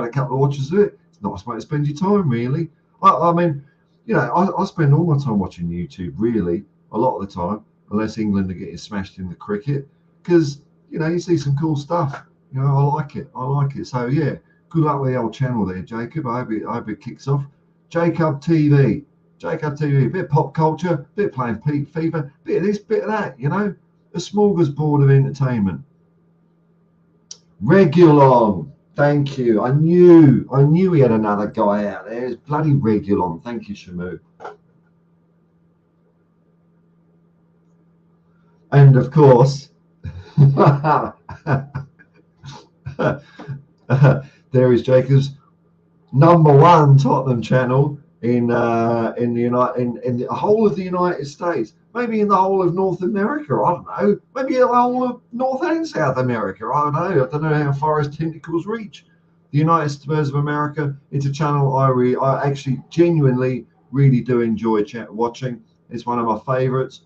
a couple of watches of it. It's a nice way to spend your time, really. I mean, you know, I spend all my time watching YouTube, really, a lot of the time, unless England are getting smashed in the cricket, because you know you see some cool stuff. You know, I like it. So yeah, good luck with the old channel there, Jacob. I hope it kicks off. Jacob TV, a bit of pop culture, bit of playing FIFA, bit of this, bit of that. You know, a smorgasbord of entertainment. Regulon, thank you. I knew we had another guy out there. It's bloody Regulon. Thank you, Shamu. And of course, there is Jacob's #1 Tottenham channel in the whole of the United States, maybe in the whole of North America. I don't know. Maybe the whole of North and South America. I don't know how far his tentacles reach. The United Spurs of America. It's a channel I actually genuinely really do enjoy watching. It's one of my favourites.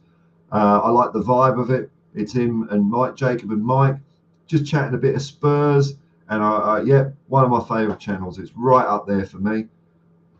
I like the vibe of it. It's him and Jacob and Mike, just chatting a bit of Spurs. And yeah, one of my favourite channels. It's right up there for me.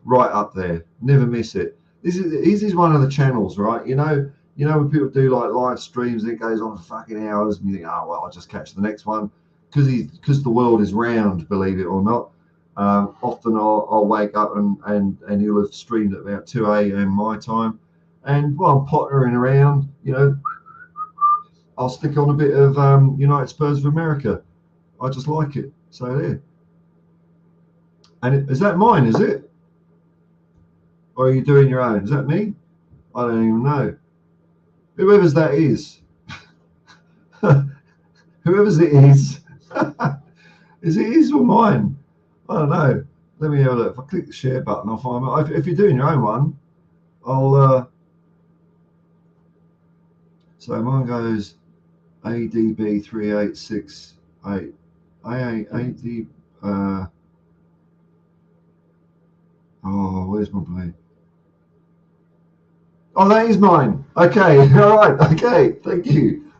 Right up there. Never miss it. This is one of the channels, right? You know when people do like live streams and it goes on for fucking hours, and you think, oh well, I'll just catch the next one, because the world is round, believe it or not. Often I'll wake up and he'll have streamed at about 2 a.m. my time, and while I'm pottering around, you know, I'll stick on a bit of United Spurs of America. I just like it. So there. And is that mine? Is it? Or are you doing your own? Is that me? I don't even know. Whoever's that is. Whoever's it is. Is it his or mine? I don't know. Let me have a look. If I click the share button, I'll find it. If you're doing your own one, I'll so mine goes ADB 3868. AD oh, where's my blade? Oh, that is mine. Okay, all right. Okay, thank you.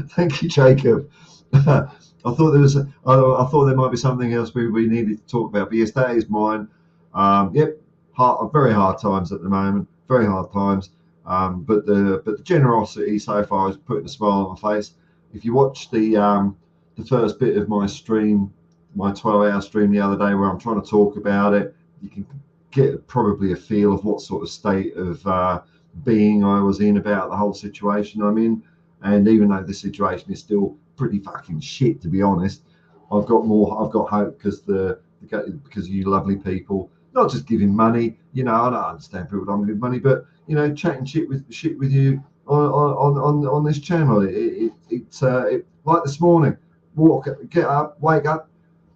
Thank you, Jacob. I thought there might be something else we needed to talk about, but yes, that is mine. Yep, very hard times at the moment. Very hard times. But the generosity so far is putting a smile on my face. If you watch the first bit of my stream, my 12-hour stream the other day, where I'm trying to talk about it, you can get probably a feel of what sort of state of being I was in about the whole situation I'm in. And even though the situation is still pretty fucking shit, to be honest, I've got hope because you lovely people, not just giving money. You know, I don't understand people don't give money, but you know, chatting shit with you on this channel. It's like this morning, get up, wake up,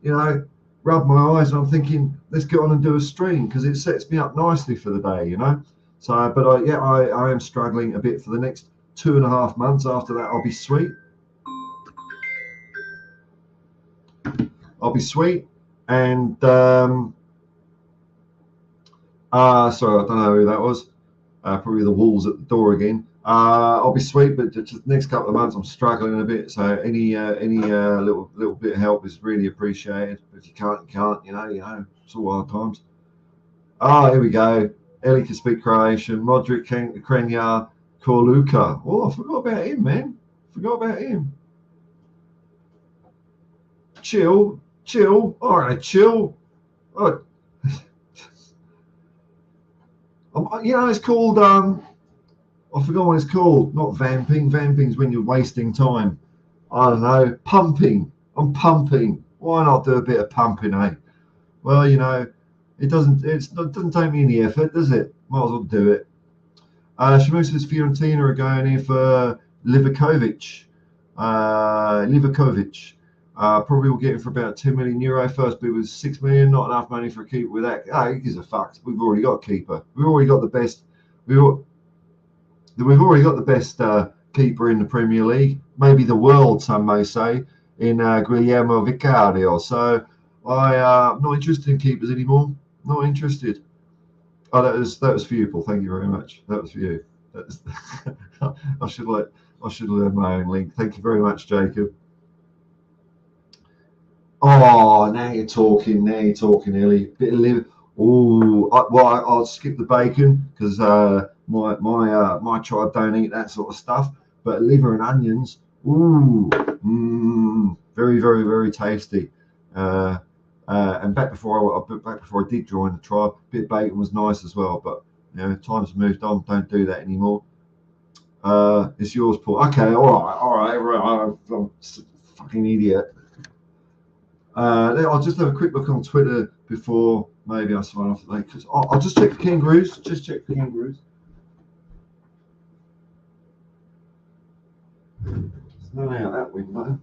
you know, rub my eyes, and I'm thinking, let's get on and do a stream, because it sets me up nicely for the day, you know. So, but I am struggling a bit for the next 2.5 months. After that, I'll be sweet. And sorry, I don't know who that was. Probably the wolves at the door again. I'll be sweet, but just the next couple of months I'm struggling a bit. So any little bit of help is really appreciated. If you can't, you can't. You know, it's all hard times. Here we go. Eli can speak Croatian. Modric, Corluka. Oh, I forgot about him, man. Forgot about him. Chill. All right, chill. Oh. It's called, I forgot what it's called. Not vamping. Vamping's when you're wasting time. I don't know. Pumping. I'm pumping. Why not do a bit of pumping, eh? Well, it doesn't take me any effort, does it? Might as well do it. Shamusa's Fiorentina are going here for Livakovic. Probably will get him for about €10 million. First bid was 6 million. Not enough money for a keeper with that. He gives a fuck. We've already got a keeper. We've already got the best. We've already got the best keeper in the Premier League, maybe the world, some may say, in Guillermo Vicario. So I'm not interested in keepers anymore. Not interested. Oh, that was for you, Paul. Thank you very much. That was for you. I should learn my own link. Thank you very much, Jacob. Oh, now you're talking, Ellie. Bit of liver. Oh, I'll skip the bacon because my tribe don't eat that sort of stuff. But liver and onions, very, very, very tasty. And back before I did join the tribe, a bit of bacon was nice as well. But times have moved on. Don't do that anymore. It's yours, Paul. Okay, all right. I'm a fucking idiot. I'll just have a quick look on Twitter before maybe I sign off today. I'll just check the kangaroos. There's none out that window.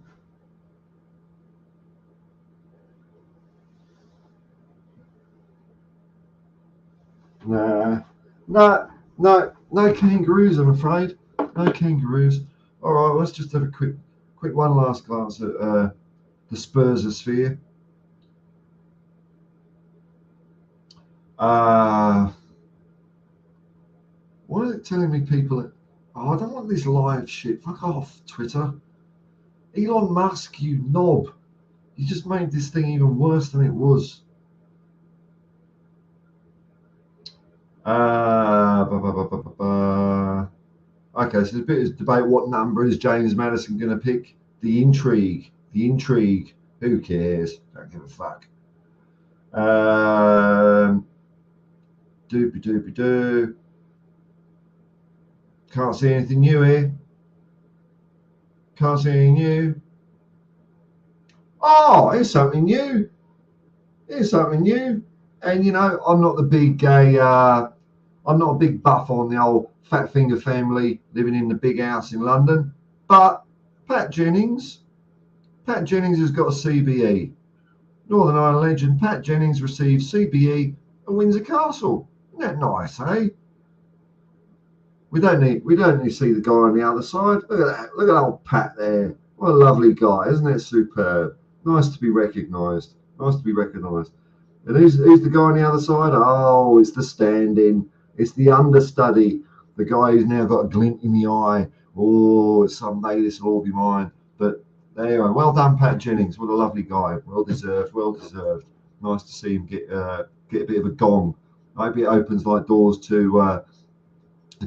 No kangaroos, I'm afraid. No kangaroos. All right, let's just have a quick one last glance at the Spurs sphere. Why is it telling me people? I don't want this live shit. Fuck off, Twitter. Elon Musk, you knob. You just made this thing even worse than it was. Okay, so there's a bit of debate. What number is James Maddison going to pick? The intrigue. Who cares? Don't give a fuck. Doopy. Can't see anything new here. Can't see anything new. Oh, here's something new. And I'm not the big gay. I'm not a big buff on the old Fat Finger family living in the big house in London. But Pat Jennings has got a CBE. Northern Ireland legend Pat Jennings receives CBE at Windsor Castle. Isn't that nice, eh? We don't need to see the guy on the other side. Look at that. Look at old Pat there. What a lovely guy. Isn't it superb? Nice to be recognised. And who's the guy on the other side? Oh, it's the stand-in. It's the understudy. The guy who's now got a glint in the eye. Oh, someday this will all be mine. But anyway, well done, Pat Jennings. What a lovely guy. Well deserved. Nice to see him get a bit of a gong. I hope it opens like doors to a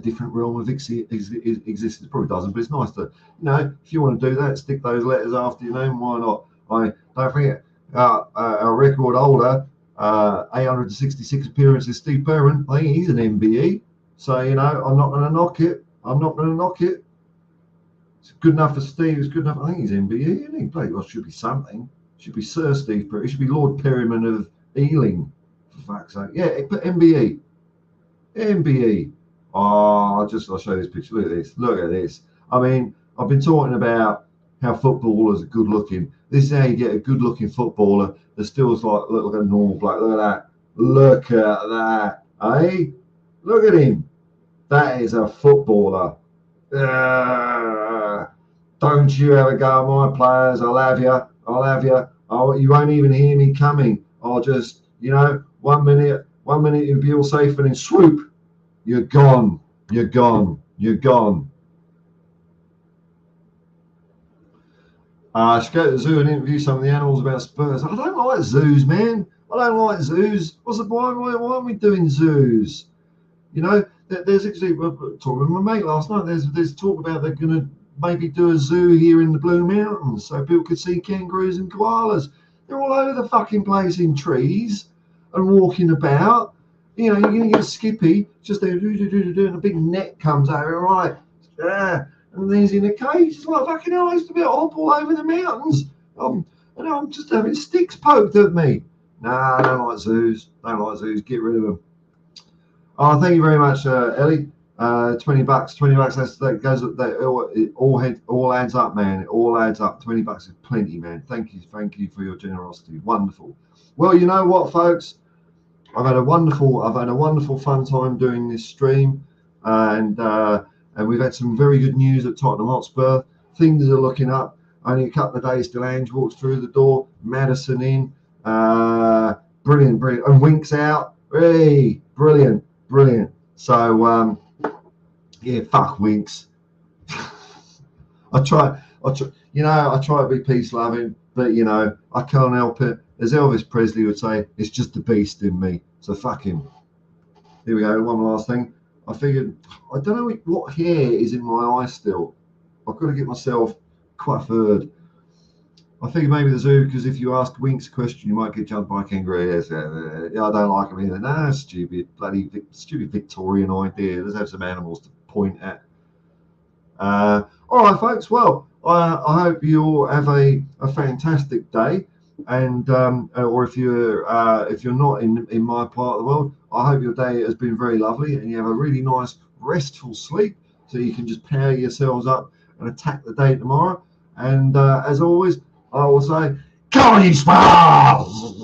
different realm of existence. It probably doesn't, but it's nice to, if you want to do that, stick those letters after your name. Why not? Don't forget, our record holder, 866 appearances, Steve Perrin. I think he's an MBE. So, I'm not going to knock it. It's good enough for Steve. It's good enough. I think he's MBE, isn't he? Well, should be something. Should be Sir Steve Perrin. He should be Lord Perryman of Ealing, for fuck's sake. Yeah, MBE. Oh, I'll show you this picture. Look at this. I mean, I've been talking about how footballers are good looking. This is how you get a good looking footballer that still looks like a normal bloke. Look at that. Eh? Look at him. That is a footballer. Don't you ever go at my players. I'll have you. Oh, you won't even hear me coming. I'll just, 1 minute you'll be all safe and then swoop. You're gone. I should go to the zoo and interview some of the animals about Spurs. I don't like zoos, man. I don't like zoos. What's the point? Why aren't we doing zoos? there's actually talking with my mate last night. There's talk about they're going to maybe do a zoo here in the Blue Mountains so people could see kangaroos and koalas. They're all over the fucking place in trees and walking about. You know, you're going to get Skippy just there, and a big net comes over, right? Yeah, and then he's in a cage. It's like, fucking hell, I used to be able to hop all over the mountains. And I'm just having sticks poked at me. Nah, I don't like zoos. Get rid of them. Oh, thank you very much, Ellie. $20. That goes. It all adds up, man. It all adds up. $20 is plenty, man. Thank you for your generosity. Wonderful. Well, you know what, folks. I've had a wonderful fun time doing this stream, and we've had some very good news at Tottenham Hotspur. Things are looking up. Only a couple of days till Ange walks through the door. Maddison in. Brilliant, and Winks out. Hey, brilliant. So yeah, fuck Winks. I try to be peace loving, but you know, I can't help it. As Elvis Presley would say, it's just the beast in me. So fuck him. Here we go. One last thing. I figured, I don't know what hair is in my eye still. I've got to get myself coiffured. I figured maybe the zoo, because if you ask Winks a question, you might get jumped by a kangaroo. Yes, yeah, I don't like him either. No, stupid Victorian idea. Let's have some animals to point at. All right, folks. Well, I hope you all have a fantastic day. And or if you're not in my part of the world, I hope your day has been very lovely and you have a really nice restful sleep, so you can just power yourselves up and attack the day tomorrow. And as always, I will say, come on, you Spurs!